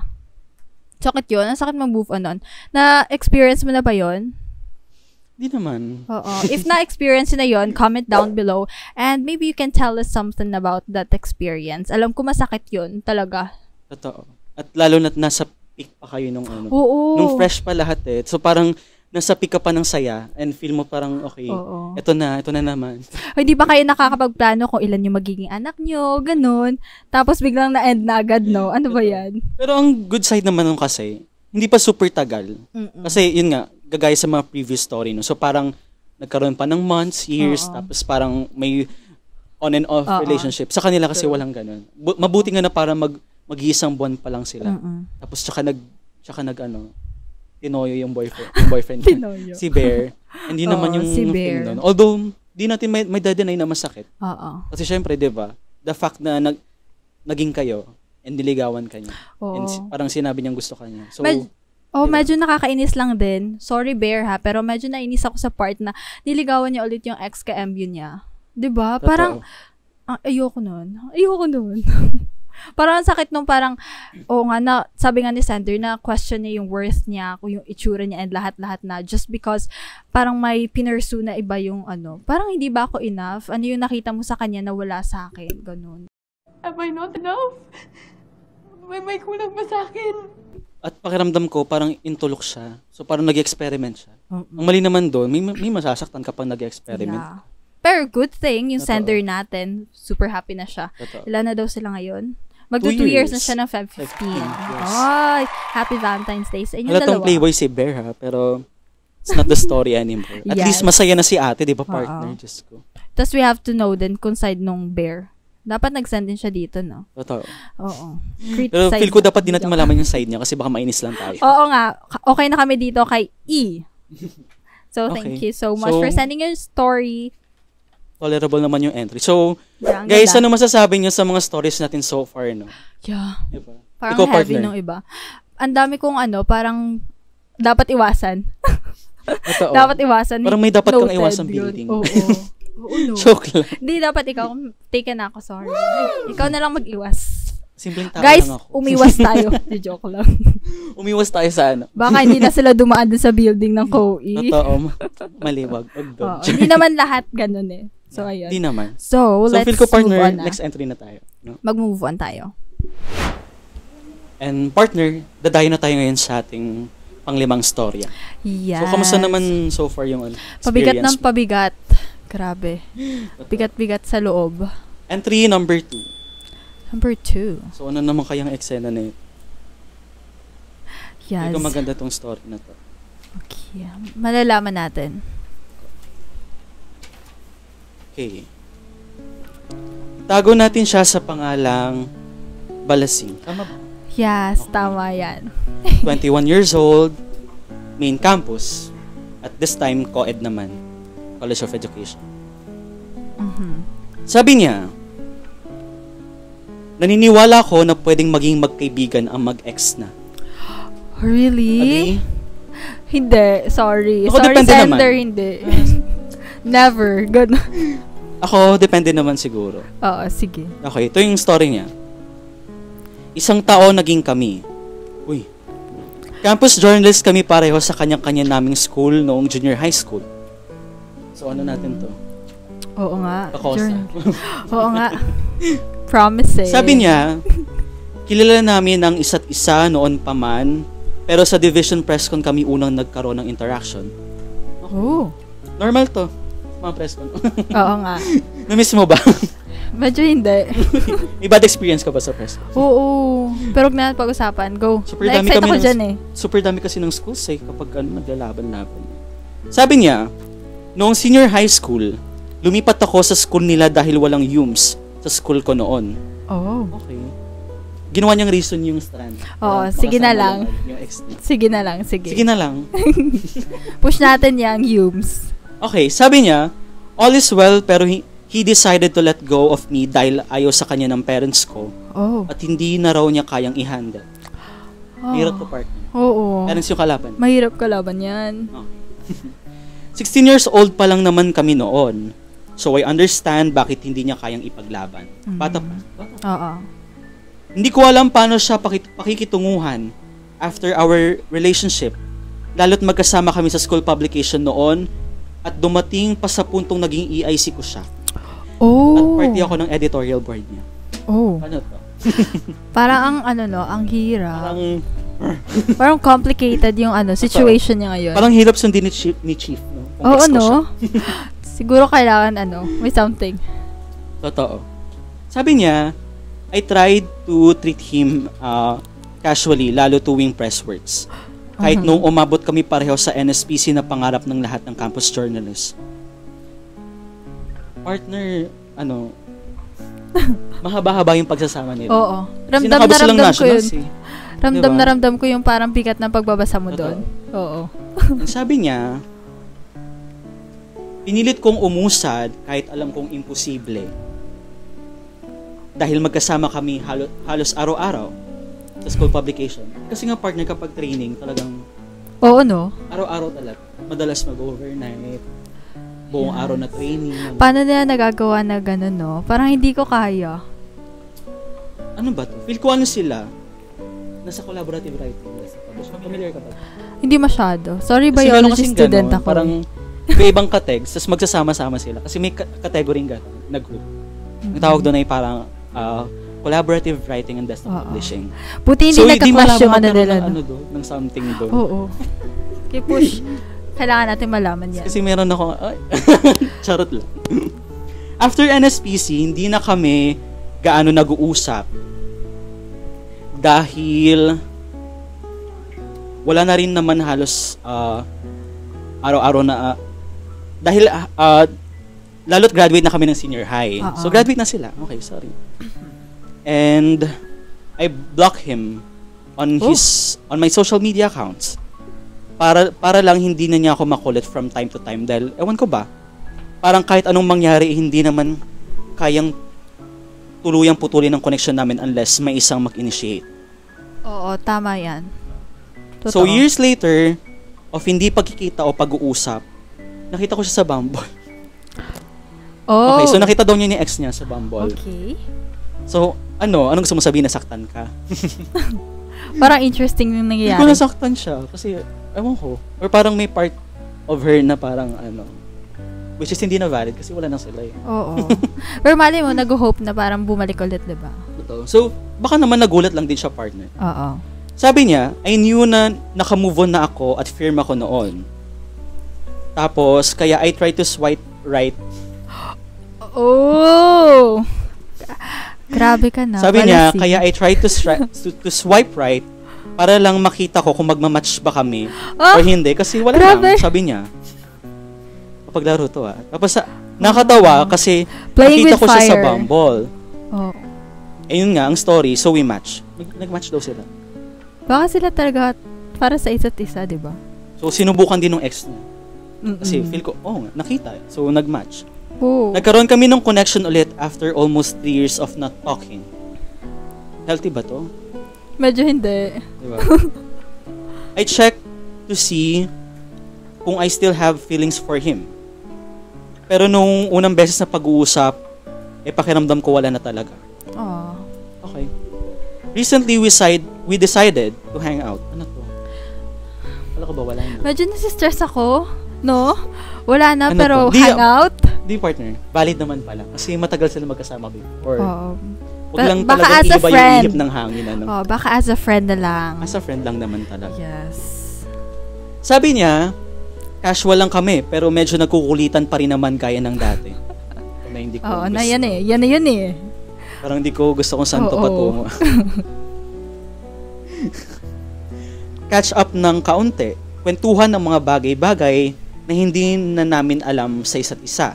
Sakit yun, ang sakit mag-move on nun. Na-experience mo na ba yun? Di naman. Oo. If na-experience na yun, comment down below and maybe you can tell us something about that experience. Alam ko masakit yun, talaga. Totoo. At lalo na nasa peak pa kayo nung Oo. nung fresh pa lahat eh. So parang nasa peak ka pa ng saya and feel mo parang okay, ito na naman. Hindi ba kayo nakakapagplano kung ilan yung magiging anak nyo, ganun. Tapos biglang na-end na agad, no? Ano ba yan? Pero ang good side naman nung kasi, hindi pa super tagal. Kasi yun nga, gagaya sa mga previous story, no? So parang nagkaroon pa ng months, years, tapos parang may on and off relationship. Sa kanila kasi walang ganun. Mabuti nga na para mag-iisang buwan pa lang sila. Tapos tsaka tinoyo yung boyfriend niya. Si Bear. Hindi naman yung si thing doon. Although, di natin may deny na masakit. Kasi syempre, di ba, the fact na naging kayo and niligawan ka niya. And parang sinabi niyang gusto ka niya. So, medyo nakakainis lang din. Sorry, Bear, ha? Pero medyo nainis ako sa part na niligawan niya ulit yung ex-ka-MU niya. Di ba? Parang, ayoko nun. Parang ang sakit nung parang, sabi nga ni Sander na question niya yung worth niya, kung yung itsura niya and lahat-lahat na just because parang may pinursu na iba yung parang hindi ba ako enough? Ano yung nakita mo sa kanya na wala sa akin? Ganun. Am I not enough? May kulang ba sa akin? At pakiramdam ko, parang intulok siya. So parang nag-experiment siya. Ang mali naman doon, may masasaktan kapag nag-experiment. Yeah. Pero good thing, yung Sender natin, super happy na siya. Ilan na daw sila ngayon? Magto 2 years na siya ng Feb 15. Yes. Ay, happy Valentine's Day sa inyo Halatang dalawa. playboy si Bear, ha? Pero it's not the story anymore. At least masaya na si ate, di ba, partner? Diyos ko. Tapos we have to know din kung side nung Bear. Dapat nag-send din siya dito, no? Totoo. Oo. Pero feel ko dapat din natin malaman yung side niya kasi baka mainis lang tayo. Oo nga. Okay na kami dito kay E. So, thank you so much for sending your story. Tolerable naman yung entry. So, guys, ano masasabi niyo sa mga stories natin so far, no? Yeah. Diba? Parang Ikaw, heavy partner. nung iba. Ang dami kong parang dapat iwasan. Totoo. Dapat iwasan. Parang may dapat kang Noted iwasang yun. building. Oo. No. Joke lang. Hindi, dapat ikaw. Taken na ako, sorry. Ikaw na lang mag-iwas. Simpleng tao Guys, lang ako. umiwas tayo. Di joke lang. Umiwas tayo sa ano. Baka hindi na sila dumaan dun sa building ng COE. Totoo. Maliwag. Oo, hindi naman lahat ganun eh. So, ayun. Di naman. So, let's feel ko move partner, on na. next entry na tayo. No? Mag-move on tayo. And partner, dadayo na tayo ngayon sa ating panglimang storya. Yes. So, kamusta naman so far yung Pabigat ng experience mo? pabigat. Grabe. Bigat-bigat sa loob. Entry number 2. Number 2. So, ano naman kayang eksena na ito? Yes. Hindi ko maganda tong story na to. Okay. Malalaman natin. Okay. Tago natin siya sa pangalang Balasing. Tama ba? Yes, tama yan. 21 years old, main campus. At this time, co-ed naman. College of Education. Mhm. Sabi niya, naniniwala ko na pwedeng maging magkaibigan ang mag-ex na. Really? Agree? Hindi. Sorry. Ako, Sorry, depende sender, naman. hindi. Never. Ganun. Ako, depende naman siguro. Oo, sige. Okay, ito yung story niya. Isang tao naging kami. Uy. Campus journalist kami pareho sa kanya-kanya naming school noong junior high school. So, ano natin to? Oo nga. Kakosa. Oo nga. Promising. Sabi niya, kilala namin ang isa't isa noon pa man, pero sa division press con kami unang nagkaroon ng interaction. Oh. Normal to, mga press con. Oo nga. Na-miss mo ba? Medyo hindi. May bad experience ka ba sa press con? Oo. Pero huwag na pag-usapan. Go. Super dami Na-excite kami ako ng- dyan eh. Super dami kasi ng schools kapag naglalaban-laban. Sabi niya, noong senior high school, lumipat ako sa school nila dahil walang UMS sa school ko noon. Oh. Okay. Ginawa niyang reason yung strand. Oo, Para sige na makasama lang. Yung ex niya. Sige na lang. Sige. Sige na lang. Push natin yung Humes. Okay, sabi niya, all is well pero he decided to let go of me dahil ayaw sa kanya ng parents ko Oh. at hindi na raw niya kayang i-handle. Mahirap to partner. Oo. Parents yung kalaban. Mahirap kalaban yan. 16 years old pa lang naman kami noon. So I understand bakit hindi niya kayang ipaglaban. Bata pa. Oo. Hindi ko alam paano siya pakikitunguhan after our relationship. Lalo't magkasama kami sa school publication noon at dumating pa sa puntong naging EIC ko siya. At Oh. party ako ng editorial board niya. Oh. Ano to? Parang ang ano no, ang hirap. Parang, Parang complicated yung ano, situation niya ngayon. parang hirap sundin ni Chief, no? Kung Oo, ex ko no? siya. Siguro kailangan ano, may something. Totoo. Sabi niya, I tried to treat him casually, lalo tuwing press works. Kahit nung umabot kami pareho sa NSPC na pangarap ng lahat ng campus journalists. Partner, ano, mahaba-haba yung pagsasama nila. Oo. Kasi Ramdam na nakabasa lang ramdam ko yun. nationals, eh. Ramdam Diba? na ramdam ko yung parang bigat ng pagbabasa mo Totoo. doon. Oo. Ang sabi niya, pinilit kong umusad kahit alam kong imposible. Dahil magkasama kami halos araw-araw sa school publication. Kasi nga partner kapag training, talagang Oo, no? araw-araw talaga. Madalas mag-overnight. Buong araw na training. Paano nila nagagawa na gano'n, no? Parang hindi ko kaya. Ano ba to? Feel ko ano sila? Nasa collaborative writing. Familiar ka ba? Hindi masyado. Sorry, Kasi meron biology kasing student ganon, ako. Parang iba-ibang kategs, tapos magsasama-sama sila. Kasi may category na group. Ang tawag doon ay parang collaborative writing and desktop Oo. publishing. Buti hindi nagka-clash yung ano magkaroon nila. ng, No? doon, ng something doon. Oo. Okay, push. Kailangan natin malaman yan. Kasi meron ako, charot lang. After NSPC, hindi na kami gaano nag-uusap. Dahil wala na rin naman halos araw-araw na dahil lalo't graduate na kami ng senior high. Oo. So graduate na sila. Okay, sorry. And I block him on on my social media accounts. Para lang hindi na niya ako makulit from time to time dahil ewan ko ba, parang kahit anong mangyari hindi naman kayang tuluyang putulin ang connection namin unless may isang mag-initiate. Oo, tama yan. Totoo. So years later of hindi pagkikita o pag-uusap, nakita ko siya sa Bumble. Oh. Okay, so nakita daw niya ni ex niya sa Bumble. Okay. So Anong gusto mo sabihin, nasaktan ka? Parang interesting yung Hindi nangyayari. ko nasaktan siya kasi, ewan ko. Or parang may part of her na parang which is hindi na valid kasi wala nang sila eh. Oo. Pero mali mo, nag-hope na parang bumalik ulit, diba? Totoo. So, baka naman nagulat lang din siya, partner. Oo. Sabi niya, I knew na naka-move on na ako at firm ako noon. Tapos, kaya I tried to swipe right. Oh! Grabe ka na. Sabi niya, Palasi. kaya I tried to swipe right para lang makita ko kung magmamatch ba kami or hindi. Kasi wala Grabe. lang, sabi niya. Papaglaro to Tapos, nakatawa kasi Playing nakita with ko siya sa fire. Bumble. Oh. Ayun nga, ang story, so we match. Nag-match daw sila. Baka sila talaga para sa isa't isa, di ba? So, sinubukan din ng ex niya. Kasi Mm-mm. feel ko, nakita. So, nag-match. Oh. Nagkaroon kami ng connection ulit after almost 3 years of not talking. Healthy ba to? Medyo hindi. Diba? I checked to see kung I still have feelings for him. Pero nung unang beses na pag-uusap, pakiramdam ko wala na talaga. Oh. Okay. Recently, we decided to hang out. Ano to? Wala ko ba? Wala na. Medyo nasistress ako. No? Wala na, Ano pero to? Di- hangout? Di partner, valid naman pala. Kasi matagal sila magkasama before. Oo. Huwag lang Baka talagang as a iiba yung friend. ihip ng hangin. Oh, baka as a friend na lang. As a friend lang naman talaga. Yes. Sabi niya, casual lang kami, pero medyo nagkukulitan pa rin naman gaya ng dati. Na hindi ko Oo, gusto. na yan eh. Yan na yun eh. Parang hindi ko gusto kung saan to Oo. patungo. Catch up ng kaunti. Kwentuhan ng mga bagay-bagay na hindi na namin alam sa isa't isa.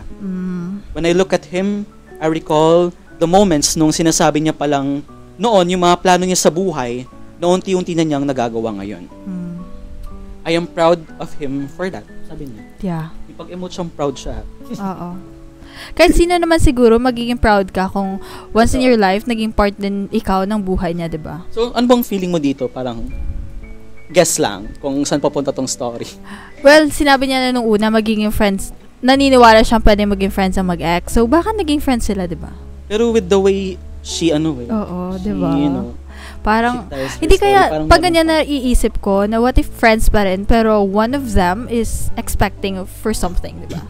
When I look at him, I recall the moments nung sinasabi niya palang noon yung mga plano niya sa buhay na unti-unti na niyang nagagawa ngayon. I am proud of him for that. Sabi niya. Yeah. Ipag-emote siyang proud siya. Oo. Kahit sino naman siguro magiging proud ka kung once in your life naging part din ikaw ng buhay niya, 'di ba? So, ano bang feeling mo dito? Parang guess lang kung saan papunta tong story. Well, sinabi niya na nung una magiging friends. Naniniwala siyang pwede maging friends ang mag-ex. So baka naging friends sila, 'di ba? Pero with the way she Oo, 'di ba? she, Parang she tells her hindi story, kaya parang pag ganun. ganyan na iisip ko na what if friends pa rin pero one of them is expecting for something, 'di ba?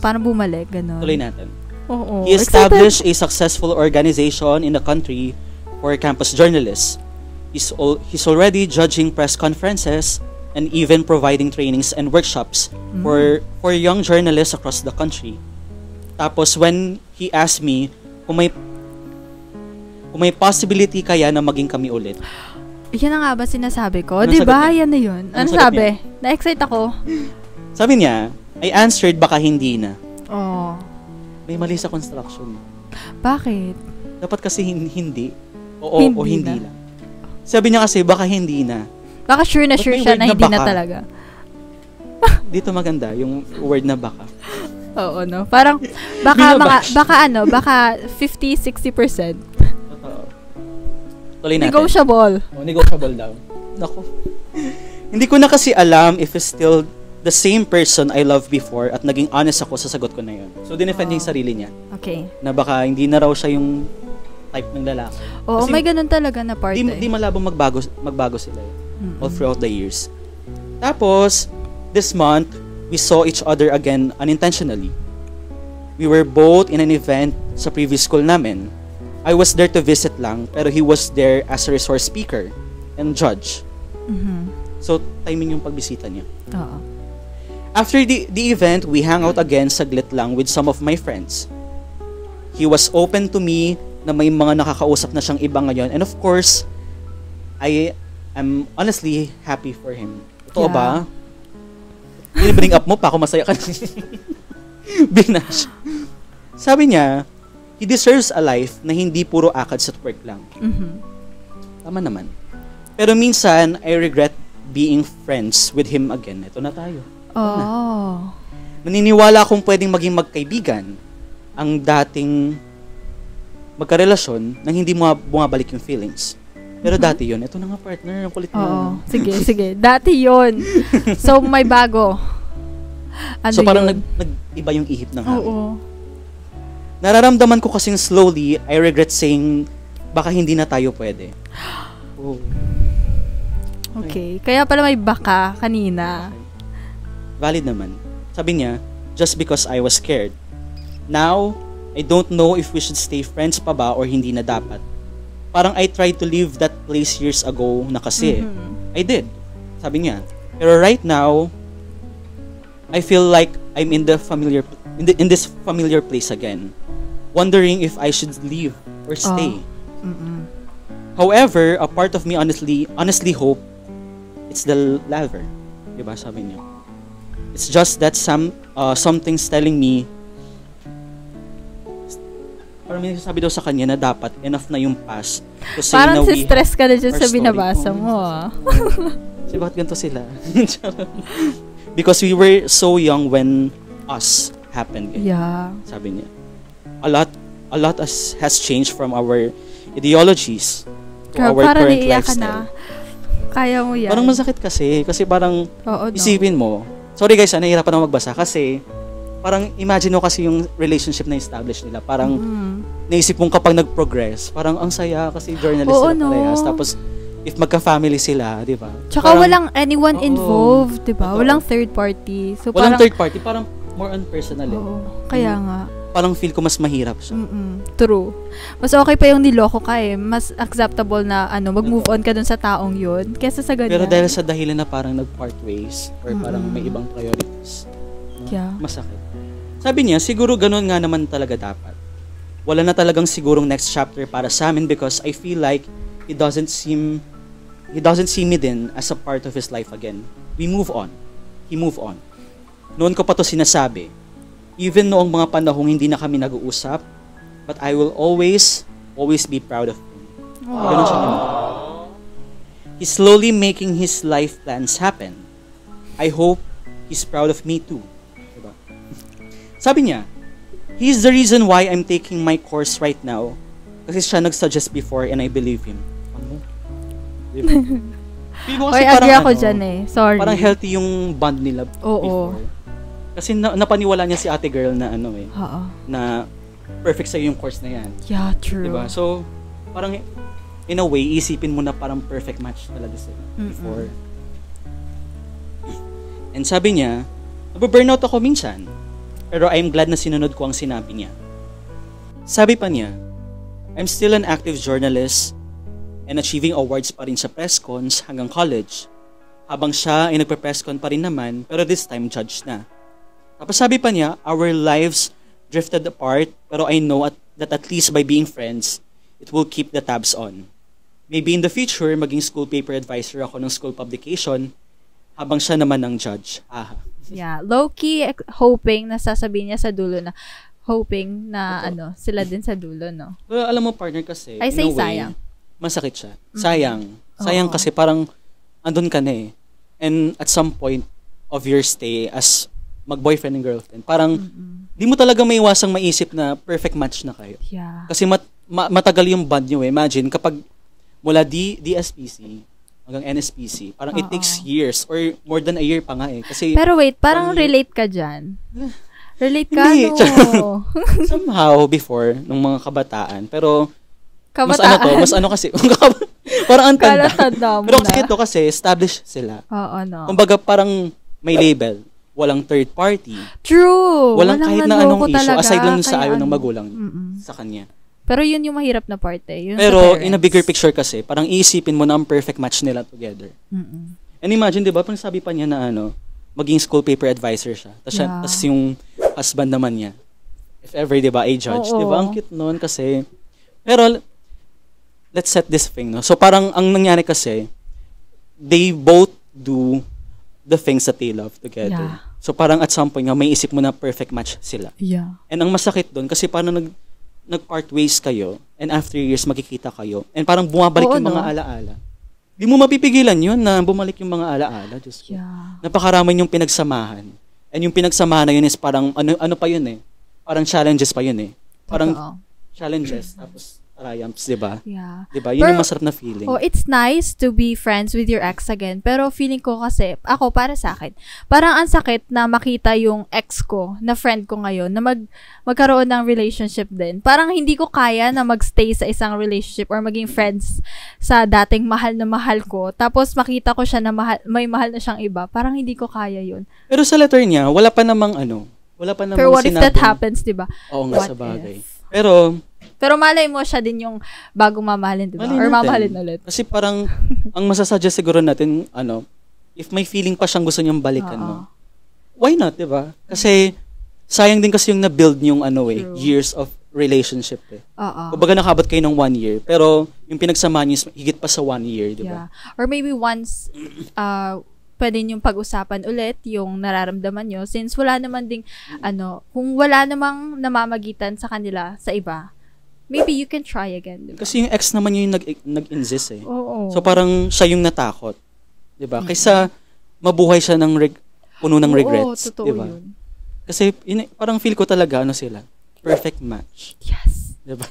Parang bumalik ganun. Tuloy natin. Oo. He established a successful organization in the country for campus journalists. He's already judging press conferences and even providing trainings and workshops for young journalists across the country. Tapos when he asked me kung may possibility kaya na maging kami ulit. Yan na nga ba sinasabi ko? Anong 'Di sagot ba? niya? Yan na 'yun. Ano Anong sagot sabi? Na-excite ako. Sabi niya, I answered baka hindi na. Oh. May mali sa construction. Bakit? Dapat kasi hindi. Oo Hindi o hindi na. lang. Sabi niya kasi baka hindi na. Baka sure na Ba't sure may siya word na na hindi na baka? talaga. Dito maganda yung word na baka. Oo, no? Parang, baka Binabash. baka 50-60%. Totoo. Tuloy natin. Negotiable. Negotiable daw. Naku. Hindi ko na kasi alam if it's still the same person I loved before at naging honest ako sa sagot ko na yun. So, dinefend niya yung sarili niya. Okay. Na baka hindi na raw siya yung type ng lalaki. Oo, Kasi may ganun talaga na part Di malabong magbago sila all throughout the years. Tapos, this month, we saw each other again unintentionally. We were both in an event sa previous school namin. I was there to visit lang, pero he was there as a resource speaker and judge. So, timing yung pagbisita niya. Oo. After the event, we hang out again saglit lang with some of my friends. He was open to me na may mga nakakausap na siyang iba ngayon. And of course, I am honestly happy for him. Totoo ba? Bring up mo pa ako masaya ka. Binash. Sabi niya, he deserves a life na hindi puro akad sa twerk lang. Tama naman. Pero minsan, I regret being friends with him again. Ito na tayo. Oh. Naniniwala akong pwedeng maging magkaibigan ang dating magkarelasyon nang hindi bumabalik yung feelings. Pero dati yon. Ito na nga partner, ang kulit Oo. na. Sige. Dati yon. So, may bago. Ano So parang yun? nag-iba yung ihip ng hangin. Oo. Nararamdaman ko kasing slowly, I regret saying baka hindi na tayo pwede. Oh. Okay. Kaya pala may baka kanina. Valid naman. Sabi niya, just because I was scared. Now, I don't know if we should stay friends pa ba or hindi na dapat. Parang I tried to leave that place years ago na kasi. I did. Sabi niya. Pero right now, I feel like I'm in the familiar in this familiar place again. Wondering if I should leave or stay. However, a part of me honestly hope it's the latter. Diba sabi niya? It's just that something's telling me, parang may sabi daw sa kanya na dapat enough na yung past to say Parang na we stress ka na dyan our sa story. binabasa mo. Kasi bakit ganito sila? Because we were so young when us happened. Yeah. Sabi niya. A lot has changed from our ideologies to our Parang current naiiyak ka lifestyle. na. Kaya mo yan. Parang masakit kasi parang Oo, no. isipin mo. Sorry guys, nahihirapan ako magbasa kasi parang imagine mo kasi yung relationship na establish nila. Parang naisip mong kapag nag-progress, parang ang saya kasi journalist Oo, sila no. parehas. Tapos if magka-family sila, di ba? Tsaka Parang walang anyone Oo. involved, di ba? Totoo. Walang third party. So walang parang, third party, parang more on personal. Oo. Kaya nga. Parang feel ko mas mahirap siya. True. Mas okay pa yung niloko ka eh. Mas acceptable na mag-move on ka dun sa taong yun. Kesa sa ganyan. Pero dahil sa dahilan na parang nag-part ways or parang may ibang priorities, Yeah. masakit. Sabi niya, siguro ganun nga naman talaga dapat. Wala na talagang sigurong next chapter para sa amin because I feel like he doesn't see me din as a part of his life again. We move on. He move on. Noon ko pa to sinasabi. Even noong mga panahong hindi na kami nag-uusap, but I will always be proud of him. Ganun siya naman. He's slowly making his life plans happen. I hope he's proud of me too. Diba? Sabi niya, he's the reason why I'm taking my course right now. Kasi siya nag-suggest before and I believe him. Ano? Diba? Feel ko kasi Oy, agree ako ano, dyan eh. Sorry. parang healthy yung bond nila Oo. before. Kasi napaniwala niya si ate girl na Oo. na perfect sa'yo yung course na yan. Yeah, true. Diba? So, parang in a way, isipin mo na parang perfect match talaga sila before. And sabi niya, nababurnout ako minsan, pero I'm glad na sinunod ko ang sinabi niya. Sabi pa niya, I'm still an active journalist and achieving awards pa rin sa press cons hanggang college. Habang siya ay nagpe-press con pa rin naman, pero this time judge na. Tapos sabi pa niya, our lives drifted apart, pero I know that at least by being friends, it will keep the tabs on. Maybe in the future, maging school paper advisor ako ng school publication, habang siya naman ang judge. Yeah, low-key hoping na sasabihin niya sa dulo na hoping na sila din sa dulo, no? Pero alam mo, partner, kasi I say in a way, sayang. masakit siya. Sayang kasi parang andun ka na eh. And at some point of your stay as mag-boyfriend and girlfriend, parang di mo talaga may iwasang maisip na perfect match na kayo. Yeah. Kasi matagal yung bond nyo eh. Imagine, kapag mula DSPC hanggang NSPC, parang it takes years or more than a year pa nga eh. Kasi, Pero wait, parang relate ka dyan. Relate ka, Hindi. no? somehow before, nung mga kabataan, pero Kabataan. mas ano kasi, parang ang tanda. Kalatanda mo Pero na. kasi ito kasi, established sila. Oo, no. Kumbaga parang may label. Walang third party. True. Walang kahit na anong nanloko issue. talaga, Aside lang sa kaya ayaw ng magulang Mm-mm. sa kanya. Pero yun yung mahirap na part eh. Yung Pero sa in a parents. bigger picture kasi, parang iisipin mo na ang perfect match nila together. Mm-mm. And imagine, di ba, parang sabi pa niya na maging school paper advisor siya. Tapos yung husband naman niya. If ever, di ba, a judge. Oo. Di ba, ang cute nun kasi. Pero, let's set this thing, no? So, parang ang nangyari kasi, they both do the things that they love together. Yeah. So, parang at some point nga, may isip mo na perfect match sila. Yeah. And ang masakit doon, kasi parang nag-part ways kayo, and after years, magkikita kayo, and parang bumabalik Oo, yung mga no? alaala. Di mo mapipigilan yun na bumalik yung mga alaala. Diyos ko. Yeah. Napakarami yung pinagsamahan. And yung pinagsamahan na yun is parang, ano pa yun eh? Parang challenges pa yun eh. Parang Totoo. challenges, tapos triumphs, di ba? Yeah. Di ba? Yun yung masarap na feeling. Oh, it's nice to be friends with your ex again. Pero feeling ko kasi, ako, para sa akin, parang ang sakit na makita yung ex ko, na friend ko ngayon, na magkaroon ng relationship din. Parang hindi ko kaya na magstay sa isang relationship or maging friends sa dating mahal na mahal ko. Tapos makita ko siya na may mahal na siyang iba. Parang hindi ko kaya yun. Pero sa letter niya, wala pa namang Pero what if that happens, diba? Oo nga, sa bagay. Pero malay mo siya din yung bagong mamahalin, diba? Or mamahalin ulit. Kasi parang, ang masasuggest siguro natin, if may feeling pa siyang gusto niyang balikan, no? Why not, diba? Kasi, sayang din kasi yung na-build yung years of relationship, eh. Kumbaga nakabot kayo ng 1 year, pero yung pinagsamahan niyo higit pa sa 1 year, diba? Yeah. Or maybe once, pwede niyong pag-usapan ulit yung nararamdaman niyo since wala naman ding, kung wala namang namamagitan sa kanila sa iba, maybe you can try again. Diba? Kasi yung ex naman yung nag-insist, eh. Oo. So parang siya yung natakot. Diba? Kaysa mabuhay siya ng puno ng regrets. Oo, totoo diba? yun. Kasi parang feel ko talaga, sila? Perfect match. Yes. Diba?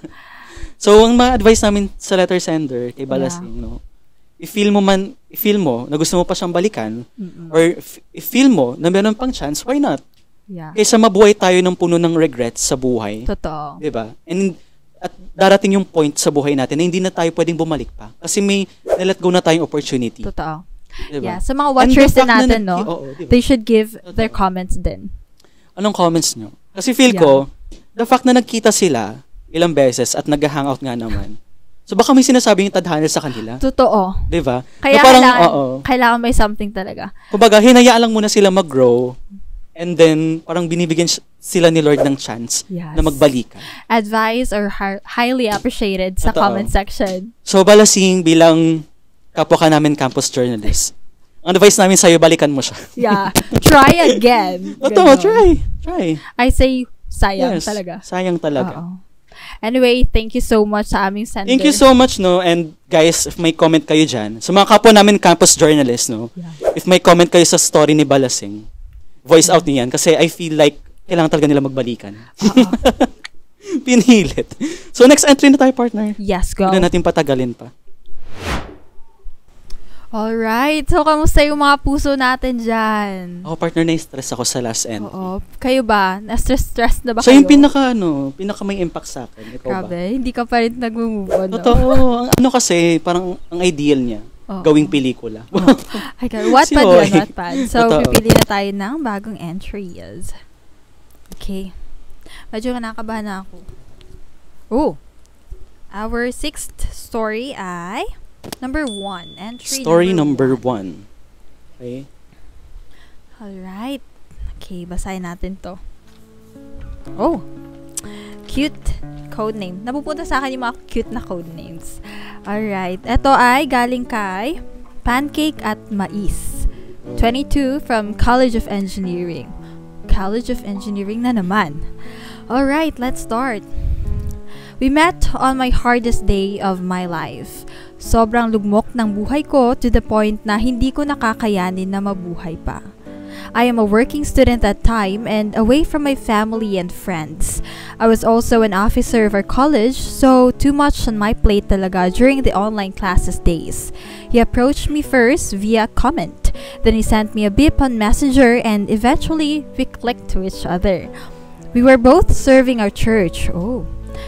So, ang ma-advise namin sa letter sender kay Balasing, i-feel mo na gusto mo pa siyang balikan, or i-feel mo na meron pang chance, why not? Yeah. Kaysa mabuhay tayo ng puno ng regrets sa buhay. Totoo. Diba? At darating yung point sa buhay natin na hindi na tayo pwedeng bumalik pa. Kasi may na-let go na tayong opportunity. Totoo. Diba? Yeah. Sa mga watchers din natin, diba? they should give their comments din. Anong comments nyo? Kasi feel ko, the fact na nagkita sila ilang beses at nag-hangout nga naman, so baka may sinasabing tadhana sa kanila. Totoo. Diba? Kaya parang, kailangan may something talaga. Kumbaga, hinayaan lang muna sila mag-grow, and then parang binibigyan sila ni Lord ng chance na magbalikan. Advice or highly appreciated sa comment section. So, Balasing, bilang kapwa ka namin campus journalist, ang advice namin sa'yo, balikan mo siya. Yeah. Try again. Totoo, try. I say, sayang talaga. Sayang talaga. Anyway, thank you so much sa aming sender. Thank you so much, and guys, if may comment kayo dyan, sa mga kapwa namin campus journalists, if may comment kayo sa story ni Balasing, voice out niyan, kasi I feel like kailangan talaga nila magbalikan. Pinilit. So, next entry na tayo, partner. Yes, go. Hindi na natin patagalin pa. Alright. So, kamusta yung mga puso natin dyan? Partner, na-stress ako sa last entry. Oo. Kayo ba? Na-stress na ba so, kayo? So, yung pinaka may impact sa akin. Ikaw Grabe, ba? hindi ka pa rin nag-move on. Totoo. Kasi, parang ang ideal niya, gawing pelikula. Ay, Wattpad yun, Wattpad. So, pipili na tayo ng bagong entries. Okay. Medyo nakakabahan na ako. Our 6th story ay number 1. Story number 1. Okay. Alright. Okay, basahin natin to. Cute code name. Napupunta sa akin yung mga cute na code names. Alright. Ito ay galing kay Pancake at Mais. 22 from College of Engineering. College of Engineering na naman. Alright, let's start. We met on my hardest day of my life. Sobrang lugmok ng buhay ko to the point na hindi ko nakakayanin na mabuhay pa. I am a working student at time and away from my family and friends. I was also an officer of our college, so too much on my plate talaga during the online classes days. He approached me first via comment. Then he sent me a beep on Messenger and eventually we clicked to each other. We were both serving our church.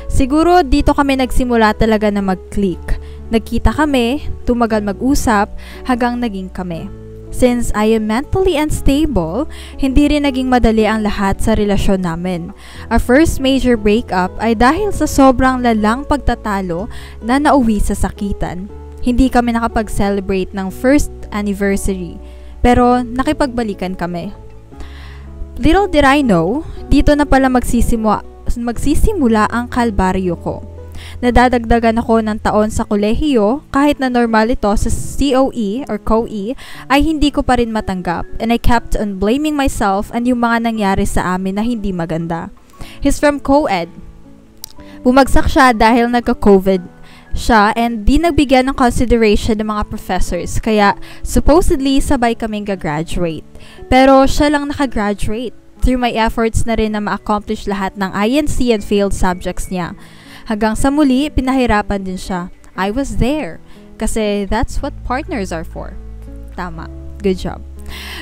Siguro dito kami nagsimula talaga na mag-click. Nagkita kami, tumagal mag-usap, hanggang naging kami. Since I am mentally unstable, hindi rin naging madali ang lahat sa relasyon namin. Our first major breakup ay dahil sa sobrang lalang pagtatalo na nauwi sa sakitan. Hindi kami nakapag-celebrate ng first anniversary, pero nakipagbalikan kami. Little did I know, dito na pala magsisimula ang kalbaryo ko. Nadadagdagan ako ng taon sa kolehiyo kahit na normal ito sa COE or COE ay hindi ko pa rin matanggap, and I kept on blaming myself and yung mga nangyari sa amin na hindi maganda. He's from co-ed. Bumagsak siya dahil nagka-COVID siya and di nagbigyan ng consideration ng mga professors, kaya supposedly sabay kaming gagraduate. Pero siya lang nakagraduate through my efforts na rin na ma-accomplish lahat ng INC and failed subjects niya. Hanggang sa muli, pinahirapan din siya. I was there. Kasi that's what partners are for. Tama. Good job.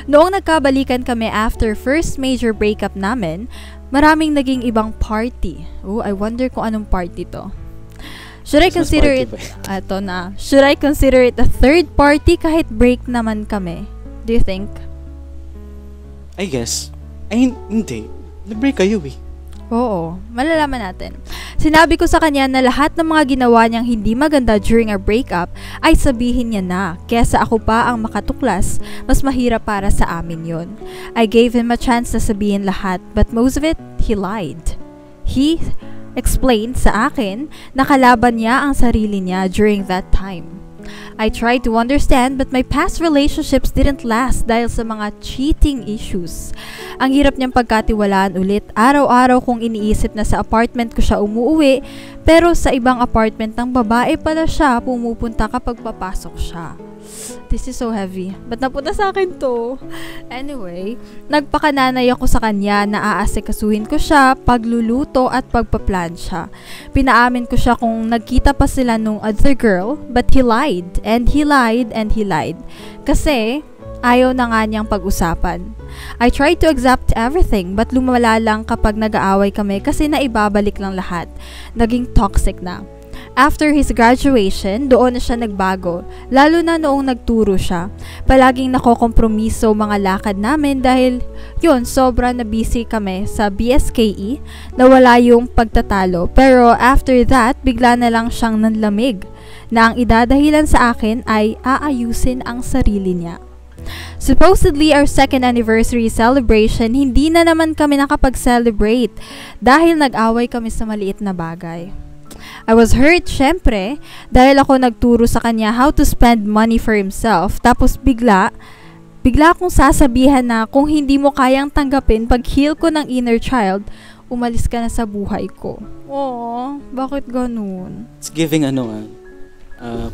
Noong nagkabalikan kami after first major breakup namin, maraming naging ibang party. Oh, I wonder kung anong party to. Should I consider it Should I consider it a third party kahit break naman kami? Do you think? I guess. Ay, hindi. Nag-break kayo eh. Oo, malalaman natin. Sinabi ko sa kanya na lahat ng mga ginawa niyang hindi maganda during our breakup ay sabihin niya na, kesa ako pa ang makatuklas, mas mahirap para sa amin yon. I gave him a chance na sabihin lahat, but most of it, he lied. He explained sa akin na kalaban niya ang sarili niya during that time. I tried to understand but my past relationships didn't last dahil sa mga cheating issues. Ang hirap niyang pagkatiwalaan ulit. Araw-araw kong iniisip na sa apartment ko siya umuwi, pero sa ibang apartment ng babae pala siya pumupunta kapag papasok siya. This is so heavy. Ba't napunta sa akin to? Anyway, nagpakananay ako sa kanya na aasikasuhin ko siya, pagluluto at pagpaplansya. Pinaamin ko siya kung nagkita pa sila nung other girl, but he lied, and he lied, and he lied. Kasi, ayaw na nga niyang pag-usapan. I tried to accept everything, but lumala lang kapag nag-aaway kami kasi naibabalik lang lahat. Naging toxic na. After his graduation, doon na siya nagbago, lalo na noong nagturo siya. Palaging nakokompromiso mga lakad namin dahil yun, sobra na busy kami sa BSKE, nawala yung pagtatalo. Pero after that, bigla na lang siyang nanlamig, na ang idadahilan sa akin ay aayusin ang sarili niya. Supposedly, our second anniversary celebration, hindi na naman kami nakapag-celebrate dahil nag-away kami sa maliit na bagay. I was hurt, syempre, dahil ako nagturo sa kanya how to spend money for himself. Tapos bigla akong sasabihan na kung hindi mo kayang tanggapin pag-heal ko ng inner child, umalis ka na sa buhay ko. Oh, bakit ganun? It's giving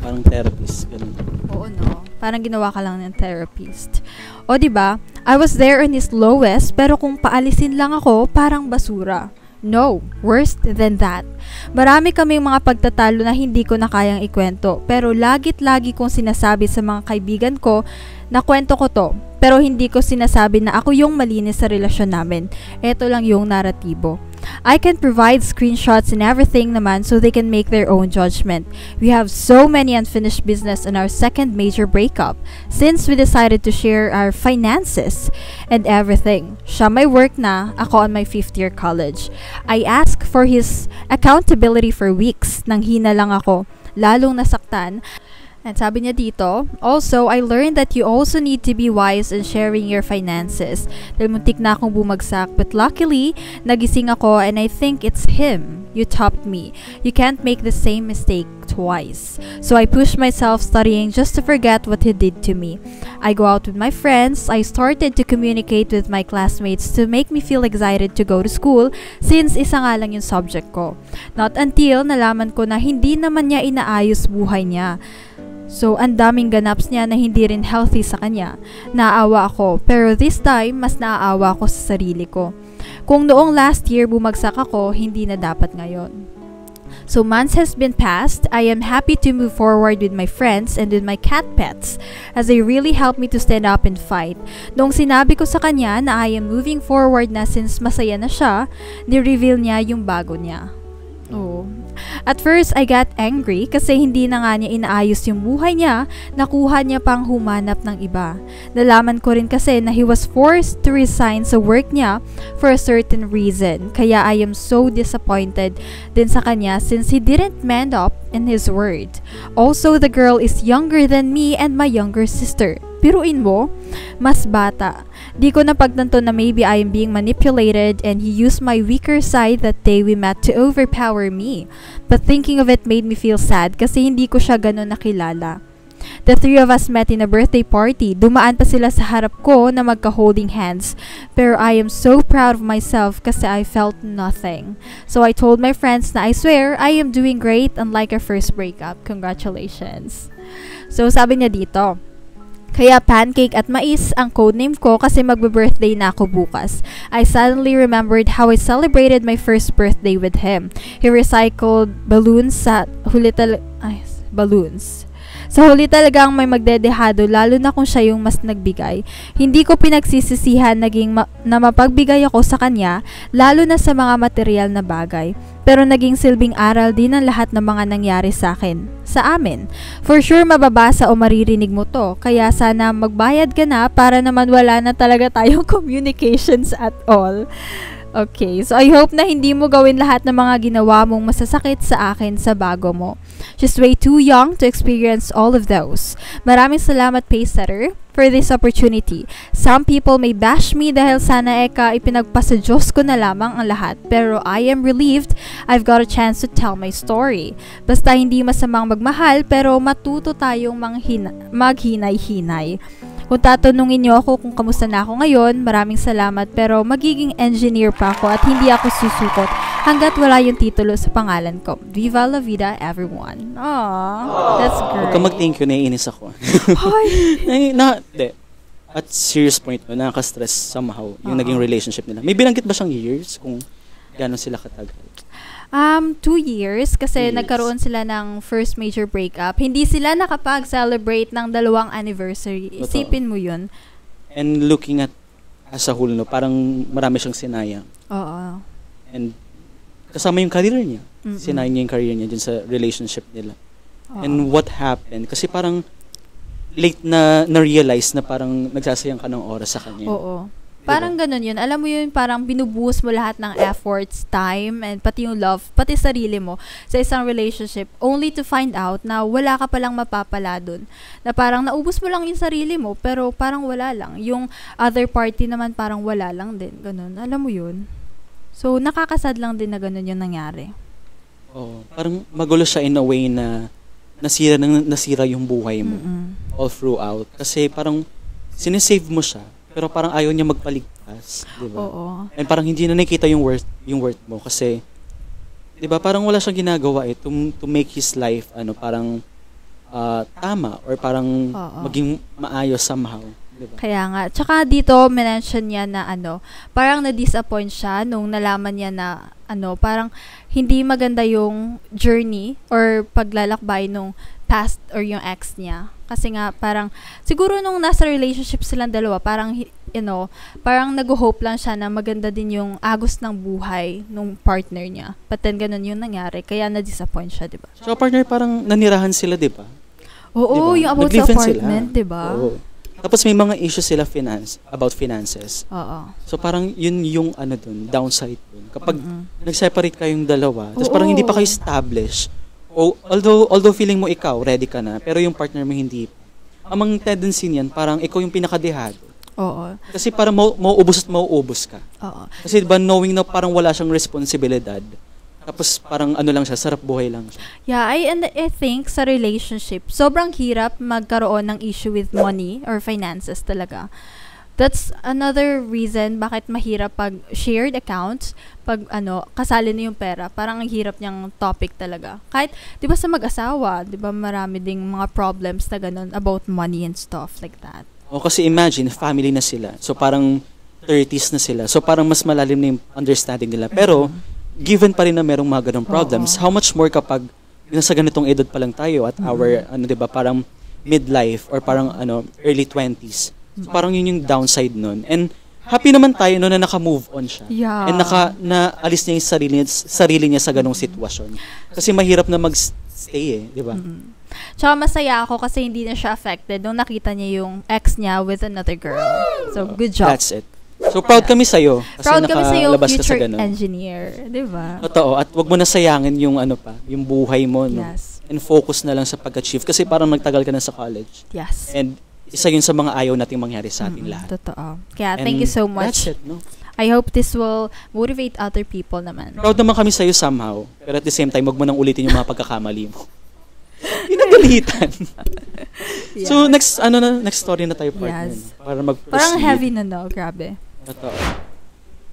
parang therapist. Ganun. Oo, no. Parang ginawa ka lang ng therapist. O, diba? I was there on his lowest, pero kung paalisin lang ako, parang basura. No, worse than that. Marami kaming mga pagtatalo na hindi ko na kayang ikwento, pero lagi kong sinasabi sa mga kaibigan ko na kwento ko to, pero hindi ko sinasabi na ako yung malinis sa relasyon namin. Ito lang yung naratibo. I can provide screenshots and everything naman so they can make their own judgment. We have so many unfinished business in our second major breakup since we decided to share our finances and everything. Siya may work na, ako on my 5th year college. I asked for his accountability for weeks nang hina lang ako, lalong nasaktan. And sabi niya dito, also, I learned that you also need to be wise in sharing your finances. Dahil muntik na akong bumagsak. But luckily, nagising ako and I think it's him. You topped me. You can't make the same mistake twice. So I pushed myself studying just to forget what he did to me. I go out with my friends. I started to communicate with my classmates to make me feel excited to go to school since isa nga lang yung subject ko. Not until nalaman ko na hindi naman niya inaayos buhay niya. So, ang daming ganaps niya na hindi rin healthy sa kanya. Naawa ako, pero this time, mas naaawa ako sa sarili ko. Kung noong last year bumagsak ako, hindi na dapat ngayon. So, months has been passed. I am happy to move forward with my friends and with my cat pets as they really help me to stand up and fight. Noong sinabi ko sa kanya na I am moving forward na since masaya na siya, ni-reveal niya yung bago niya. Oh. At first, I got angry kasi hindi na nga niya inaayos yung buhay niya, nakuha niya pang humanap ng iba. Nalaman ko rin kasi na he was forced to resign sa work niya for a certain reason. Kaya I am so disappointed din sa kanya since he didn't man up in his word. Also, the girl is younger than me and my younger sister. Piruin mo, mas bata. Di ko napagtanto na maybe I am being manipulated and he used my weaker side that day we met to overpower me. But thinking of it made me feel sad kasi hindi ko siya ganun nakilala. The three of us met in a birthday party. Dumaan pa sila sa harap ko na magka-holding hands. Pero I am so proud of myself kasi I felt nothing. So I told my friends na I swear I am doing great unlike our first breakup. Congratulations. So sabi niya dito, Kaya Pancake at Mais ang codename ko kasi magbe-birthday na ako bukas. I suddenly remembered how I celebrated my first birthday with him. He recycled balloons sa balloons. Sa huli talagang may magdedehado lalo na kung siya yung mas nagbigay. Hindi ko pinagsisisihan na mapagbigay ako sa kanya lalo na sa mga material na bagay. Pero naging silbing aral din ang lahat ng mga nangyari sa amin. For sure mababasa o maririnig mo to, kaya sana magbayad ka na para naman wala na talaga tayong communications at all. Okay, so I hope na hindi mo gawin lahat ng mga ginawa mong masasakit sa akin sa bago mo. Just way too young to experience all of those. Maraming salamat, Pacesetter, for this opportunity. Some people may bash me dahil sana ipinagpasa Diyos ko na lamang ang lahat. Pero I am relieved I've got a chance to tell my story. Basta hindi masamang magmahal pero matuto tayong maghinay-hinay. Kung tatanungin niyo ako kung kamusta na ako ngayon, maraming salamat pero magiging engineer pa ako at hindi ako susukot hanggat wala yung titulo sa pangalan ko. Viva la vida, everyone. Aww, that's great. Huwag ka mag-thank you, naiinis ako. At serious point mo, nakaka-stress somehow yung naging relationship nila. May binanggit ba siyang years kung gano'n sila katagal? 2 years kasi nagkaroon sila ng first major breakup. Hindi sila nakapag-celebrate ng 2 anniversary. Isipin mo yun. And looking at as a whole, no, parang marami siyang sinayang. Oo. And kasama yung career niya. Sinayang niya yung career niya dun sa relationship nila. And what happened? Kasi parang late na-realize na parang nagsasayang ka ng oras sa kanya. Oo. Parang ganun yun. Alam mo yun, parang binubuhos mo lahat ng efforts, time, and pati yung love, pati sarili mo sa isang relationship only to find out na wala ka palang mapapala dun. Na parang naubos mo lang yung sarili mo pero parang wala lang. Yung other party naman parang wala lang din. Ganun. Alam mo yun? So, nakakasad lang din na ganun yung nangyari. Oo. Parang magulo siya in a way na nasira yung buhay mo all throughout. Kasi parang sinesave mo siya pero parang ayaw niya magpaligtas, 'di ba? Oo. And parang hindi na nakita yung worth mo kasi 'di ba parang wala siyang ginagawa to make his life parang tama or parang maging maayos somehow, 'di ba? Kaya nga, tsaka dito mention niya na parang na-disappoint siya nung nalaman niya na parang hindi maganda yung journey or paglalakbay nung past or yung ex niya. Kasi nga, parang, siguro nung nasa relationship silang dalawa, parang, parang nag-hope lang siya na maganda din yung agos ng buhay nung partner niya. But then, ganun yung nangyari. Kaya na-disappoint siya, diba? So, partner, parang nanirahan sila, diba? Oo, diba? yung about sa apartment, diba? Oo. Tapos may mga issues sila about finances. Oo. So, parang yun yung dun, downside dun. Kapag nag-separate kayong dalawa, tapos parang hindi pa kayo established, although feeling mo ikaw, ready ka na, pero yung partner mo hindi. Amang tendency niyan, parang ikaw yung pinakadehado. Oo. Kasi parang mauubos at mauubos ka. Oo. Kasi diba, knowing na parang wala siyang responsibilidad, tapos parang lang siya, sarap buhay lang siya. Yeah, I think sa relationship, sobrang hirap magkaroon ng issue with money or finances talaga. That's another reason bakit mahirap pag shared accounts, pag kasali na yung pera, parang ang hirap niyang topic talaga. Kahit, di ba sa mag-asawa, di ba marami ding mga problems na ganun about money and stuff like that. O kasi imagine, family na sila. So parang 30s na sila. So parang mas malalim na yung understanding nila. Pero, given pa rin na merong mga ganong problems, how much more kapag nasa ganitong edad pa lang tayo at our, di ba, parang midlife or parang early 20s. So parang yun yung downside nun. And happy naman tayo na naka-move on siya. Yeah. And naalis niya yung sarili niya sa ganong sitwasyon. Kasi mahirap na mag-stay di ba? Tsaka masaya ako kasi hindi na siya affected nung nakita niya yung ex niya with another girl. So, good job. That's it. So, proud kami sa'yo. Kasi proud kami sa'yo, nakalabas ka sa future ganon. engineer. Diba? Totoo. At wag mo na sayangin yung yung buhay mo. No? Yes. And focus na lang sa pag-achieve. Kasi parang nagtagal ka na sa college. Yes. And isa yun sa mga ayaw nating mangyari sa ating lahat. Totoo. Kaya, And thank you so much. That's it, no? I hope this will motivate other people naman. Proud naman kami sa'yo somehow. Pero at the same time, wag mo nang ulitin yung mga pagkakamali mo. Pinagalitan. Yeah. So, next story na tayo, partner. Yes. No? Para mag-proceed. Parang heavy na, no? Grabe. Totoo.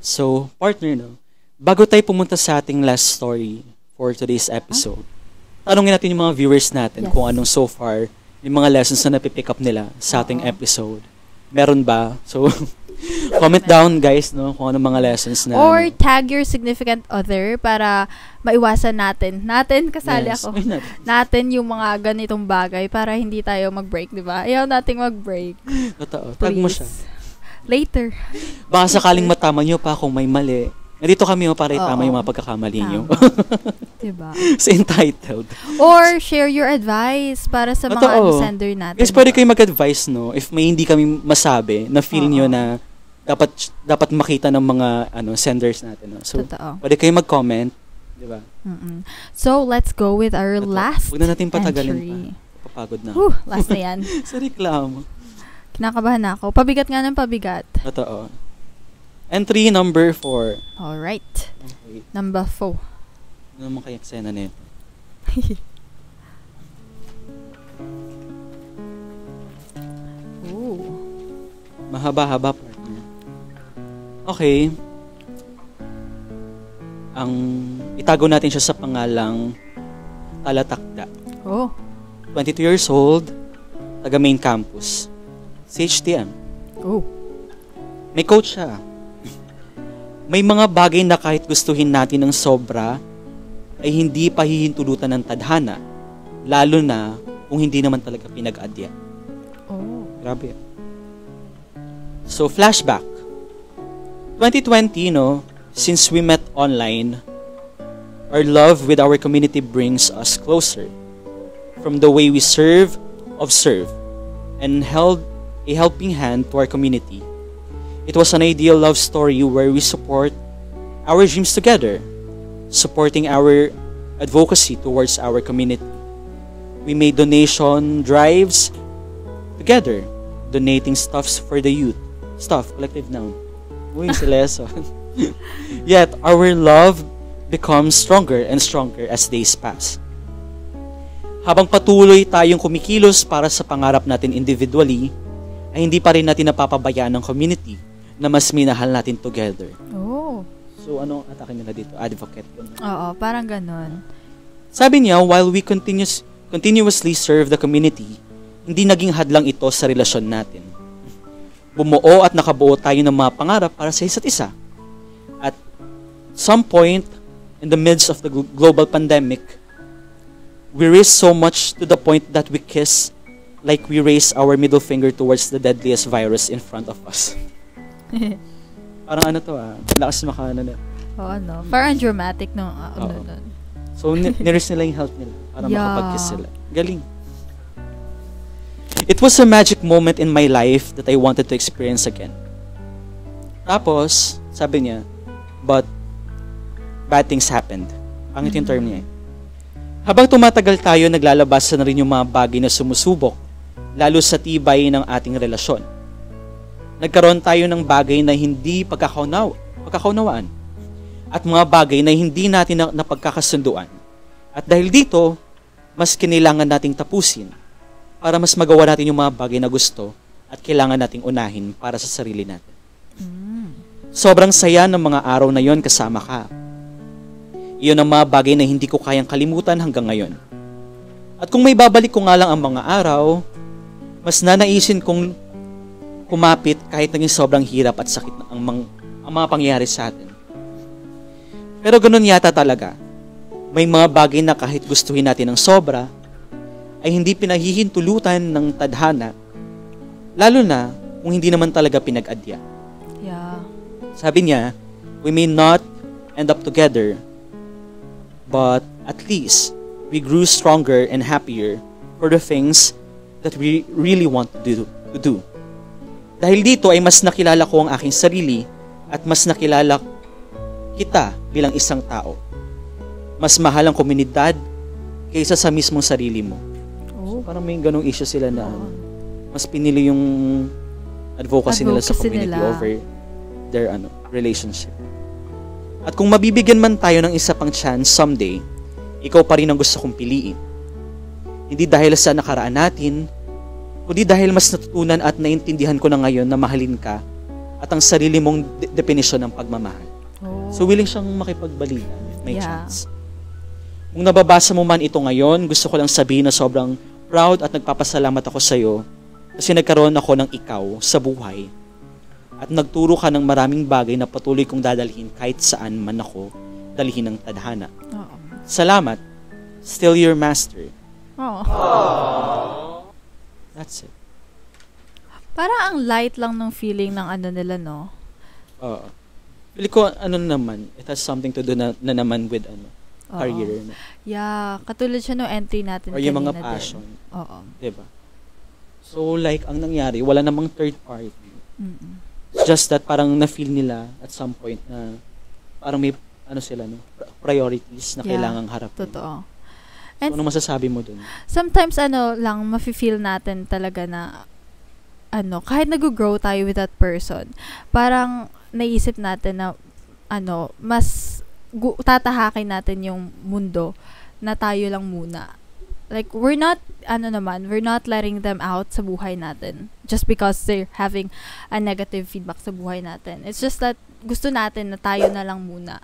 So, partner, no? Bago tayo pumunta sa ating last story for today's episode, tanongin natin yung mga viewers natin kung anong so far May mga lessons na napipick up nila sa ating episode. Meron ba? So, comment down guys, no, kung ano mga lessons na. Or tag your significant other para maiwasan natin. Kasali Yes. ako. Natin yung mga ganitong bagay para hindi tayo mag-break, di ba? Ayaw nating mag-break. Totoo. Tag mo siya. Later. Baka sakaling matama nyo pa kung may mali. Nandito kami para itama Oo. yung mga pagkakamali nyo. Diba? So, entitled. Or share your advice para sa mga Totoo. sender natin. Guys, pwede kayo mag-advise, no? If may hindi kami masabi, na feel nyo na dapat makita ng mga senders natin. No? So, Totoo. pwede kayo mag-comment. Diba? Mm-mm. So, let's go with our last Huwag na natin patagalin entry. pa. Papagod na. Last na yan. Sa reklamo. Kinakabahan na ako. Pabigat nga ng pabigat. Totoo. Entry number 4. Alright. Okay. Number 4. Ano naman kaya eksena nito? Ooh. Mahaba-haba partner. Okay. Itago natin siya sa pangalang Talatakda. Oh. 22 years old, taga main campus. CHTM. Oh. May coach siya. May mga bagay na kahit gustuhin natin ng sobra, ay hindi pa hihintulutan ng tadhana, lalo na kung hindi naman talaga pinag-adya. Oh. Grabe. So, flashback. 2020, since we met online, our love with our community brings us closer. From the way we serve, observe, and held a helping hand to our community. It was an ideal love story where we support our dreams together, supporting our advocacy towards our community. We made donation drives together, donating stuffs for the youth. Stuff, collective noun. Uy, si lesson. Yet, our love becomes stronger and stronger as days pass. Habang patuloy tayong kumikilos para sa pangarap natin individually, ay hindi pa rin natin napapabayaan ng community na mas minahal natin together. Oh. So, ano atake nila dito? Advocate. Oo, parang ganun. Sabi niya, while we continuously serve the community, hindi naging hadlang ito sa relasyon natin. Bumuo at nakabuo tayo ng mga pangarap para sa isa't isa. At some point, in the midst of the global pandemic, we risked so much to the point that we kiss like we raise our middle finger towards the deadliest virus in front of us. Parang lakas na. Oo, parang dramatic no. Oo. So, niris nila yung health nila para makapag-kiss sila. Galing. It was a magic moment in my life that I wanted to experience again. Tapos, sabi niya, but bad things happened. Pangit yung term niya. Habang tumatagal tayo, naglalabas na rin yung mga bagay na sumusubok, lalo sa tibay ng ating relasyon. Nagkaroon tayo ng bagay na hindi pagkakaunawaan at mga bagay na hindi natin napagkakasunduan. At dahil dito, mas kinailangan nating tapusin para mas magawa natin yung mga bagay na gusto at kailangan nating unahin para sa sarili natin. Sobrang saya ng mga araw na yon kasama ka. Iyon ang mga bagay na hindi ko kayang kalimutan hanggang ngayon. At kung may babalik ko nga lang ang mga araw, mas nanaisin kong kumapit kahit naging sobrang hirap at sakit ang mga pangyayari sa atin. Pero ganun yata talaga. May mga bagay na kahit gustuhin natin ng sobra, ay hindi pinahihintulutan ng tadhana, lalo na kung hindi naman talaga pinag-adya. Yeah. Sabi niya, we may not end up together, but at least we grew stronger and happier for the things that we really want to do. Dahil dito ay mas nakilala ko ang aking sarili at mas nakilala kita bilang isang tao. Mas mahal ang komunidad kaysa sa mismong sarili mo. So, parang may ganong issue sila na mas pinili yung advocacy nila sa community over their relationship. At kung mabibigyan man tayo ng isa pang chance someday, ikaw pa rin ang gusto kong piliin. Hindi dahil sa nakaraan natin, kundi dahil mas natutunan at naintindihan ko na ngayon na mahalin ka at ang sarili mong definisyon ng pagmamahal. So, willing siyang makipagbalikan if may chance. Kung nababasa mo man ito ngayon, gusto ko lang sabihin na sobrang proud at nagpapasalamat ako sa iyo kasi nagkaroon ako ng ikaw sa buhay at nagturo ka ng maraming bagay na patuloy kong dadalhin kahit saan man ako dalhin ng tadhana. Oo. Salamat. Still your master. Oo. That's it. Parang ang light lang ng feeling ng ano nila, no? Oo. Pili ko naman, it has something to do na naman with Oo. career. No? Yeah, katulad siya no entry natin Or yung mga kanina passion. din. Oo. Diba? So like, ang nangyari, wala namang third party. Mm-mm. It's just that parang na-feel nila at some point na parang may sila, no? Priorities na Yeah, kailangang harapin. Totoo. So, And ano masasabi mo dun? sometimes lang mafe-feel natin talaga na kahit nag-grow tayo with that person, parang naisip natin na mas tatahakin natin yung mundo na tayo lang muna. Like, we're not letting them out sa buhay natin just because they're having a negative feedback sa buhay natin. It's just that gusto natin na tayo na lang muna.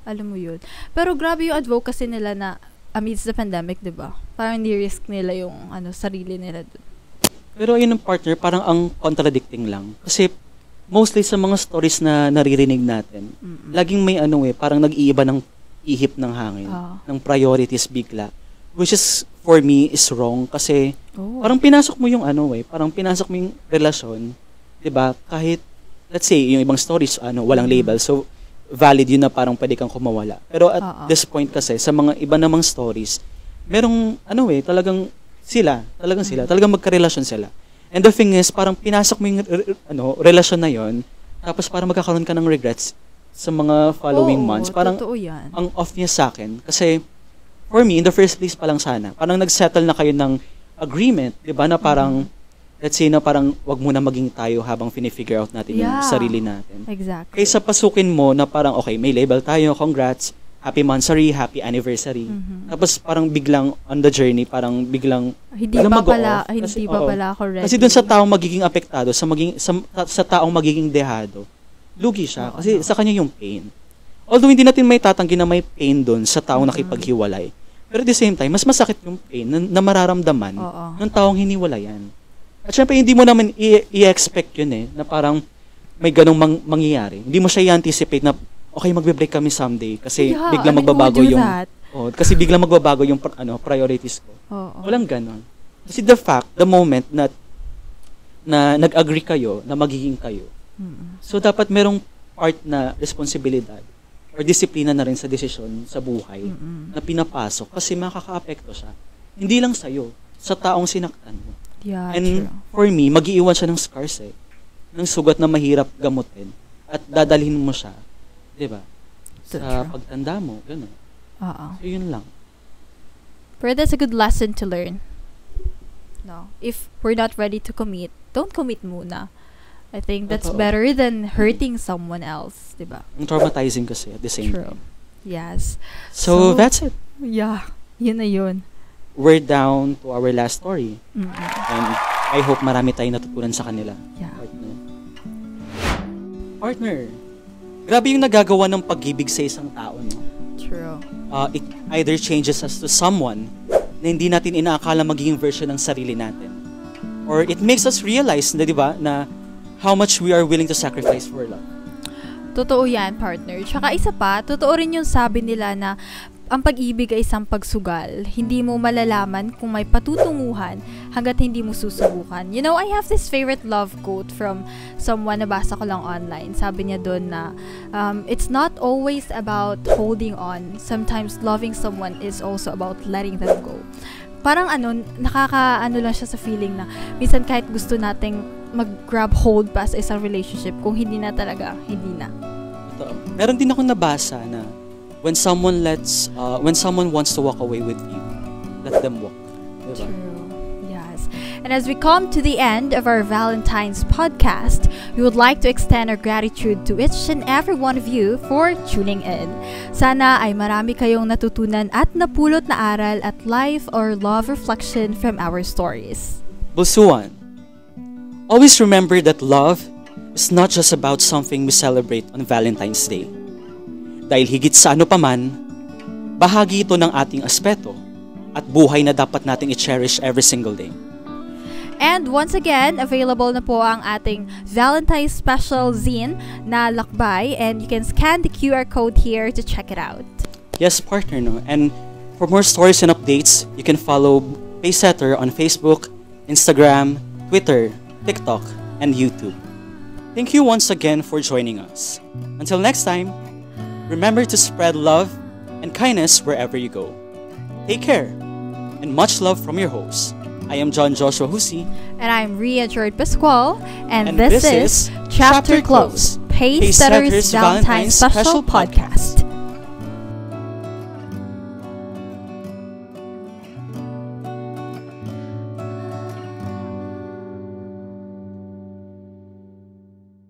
Alam mo yun. Pero grabe yung advocacy nila na amidst the pandemic, di ba? Parang ni-risk nila yung sarili nila dun. Pero yun ang partner, parang ang contradicting lang. Kasi mostly sa mga stories na naririnig natin, laging may parang nag-iiba ng ihip ng hangin, ng priorities bigla. Which is, for me, is wrong kasi parang pinasok mo yung parang pinasok mo yung relasyon, 'di ba? Kahit let's say yung ibang stories walang label. So valid yun na parang pwede kang kumawala. Pero at this point kasi sa mga iba namang stories, merong talagang magkarelasyon sila. And the thing is, parang pinasok mo yung relasyon na yon, tapos parang magkakaroon ka ng regrets sa mga following months. Parang yan. ang off niya sa akin kasi for me, in the first place pa lang sana, parang nag-settle na kayo ng agreement, di ba, na parang, let's say na parang wag muna maging tayo habang fini-figure out natin yung sarili natin. Exactly. Kaysa pasukin mo na parang, okay, may label tayo, congrats, happy monthsary, happy anniversary. Tapos parang biglang on the journey, parang biglang hindi pa pala ako ready. Kasi dun sa taong magiging apektado, sa taong magiging dehado, lugi siya. Kasi sa kanya yung pain. Although hindi natin may tatanggi na may pain doon sa taong nakipaghiwalay. Pero at the same time, mas masakit yung pain na mararamdaman ng taong hiniwalayan. At syempre, hindi mo naman i-expect yun na parang may ganong mangyayari. Hindi mo siya i-anticipate na, okay, magbe-break kami someday kasi biglang magbabago yung kasi biglang magbabago yung priorities ko. Walang ganon. Kasi the moment na nag-agree kayo na magiging kayo. So dapat merong part na responsibilidad or disiplina na rin sa desisyon sa buhay na pinapasok kasi makaka-apekto siya. Hindi lang sa'yo, sa taong sinaktan mo. Yeah, and true. For me, mag-iiwan siya ng scars ng sugat na mahirap gamutin at dadalhin mo siya, di ba? Sa pagtanda mo, gano'n. So, yun lang. Pero that's a good lesson to learn. No, if we're not ready to commit, don't commit muna. I think that's better than hurting someone else, diba? Ang traumatizing kasi at the same time. Yes. So, that's it. Yeah, yun na yun. We're down to our last story. And I hope marami tayong natutunan sa kanila. Yeah. Partner, grabe yung nagagawa ng pag-ibig sa isang tao, no? True. It either changes us to someone na hindi natin inaakala magiging version ng sarili natin. Or it makes us realize na, di ba, na how much we are willing to sacrifice for love. Totoo yan, partner. Tsaka isa pa, totoo rin yung sabi nila na ang pag-ibig ay isang pagsugal. Hindi mo malalaman kung may patutunguhan hanggat hindi mo susubukan. You know, I have this favorite love quote from someone, nabasa ko lang online. Sabi niya doon na, it's not always about holding on. Sometimes loving someone is also about letting them go. Parang nakaka-ano lang siya sa feeling na minsan kahit gusto nating mag-grab hold pa sa isang relationship, kung hindi na talaga, hindi na. Ito, meron din ako nabasa na when someone wants to walk away with you, let them walk. Diba? True. Yes. And as we come to the end of our Valentine's podcast, we would like to extend our gratitude to each and every one of you for tuning in. Sana ay marami kayong natutunan at napulot na aral at life or love reflection from our stories. Busuan, always remember that love is not just about something we celebrate on Valentine's Day. Dahil higit sa ano paman, bahagi ito ng ating aspeto, at buhay na dapat nating i-cherish every single day. And once again, available na po ang ating Valentine's Special Zine na lakbay, and you can scan the QR code here to check it out. Yes, partner, no? And for more stories and updates, you can follow Pacesetter on Facebook, Instagram, Twitter, TikTok, and YouTube. Thank you once again for joining us. Until next time, remember to spread love and kindness wherever you go. Take care, and much love from your host. I am John Joshua Husi. And I'm Ria Jord Pascual. And this this is Chapter Close, Pacesetter's Valentine's Special Podcast.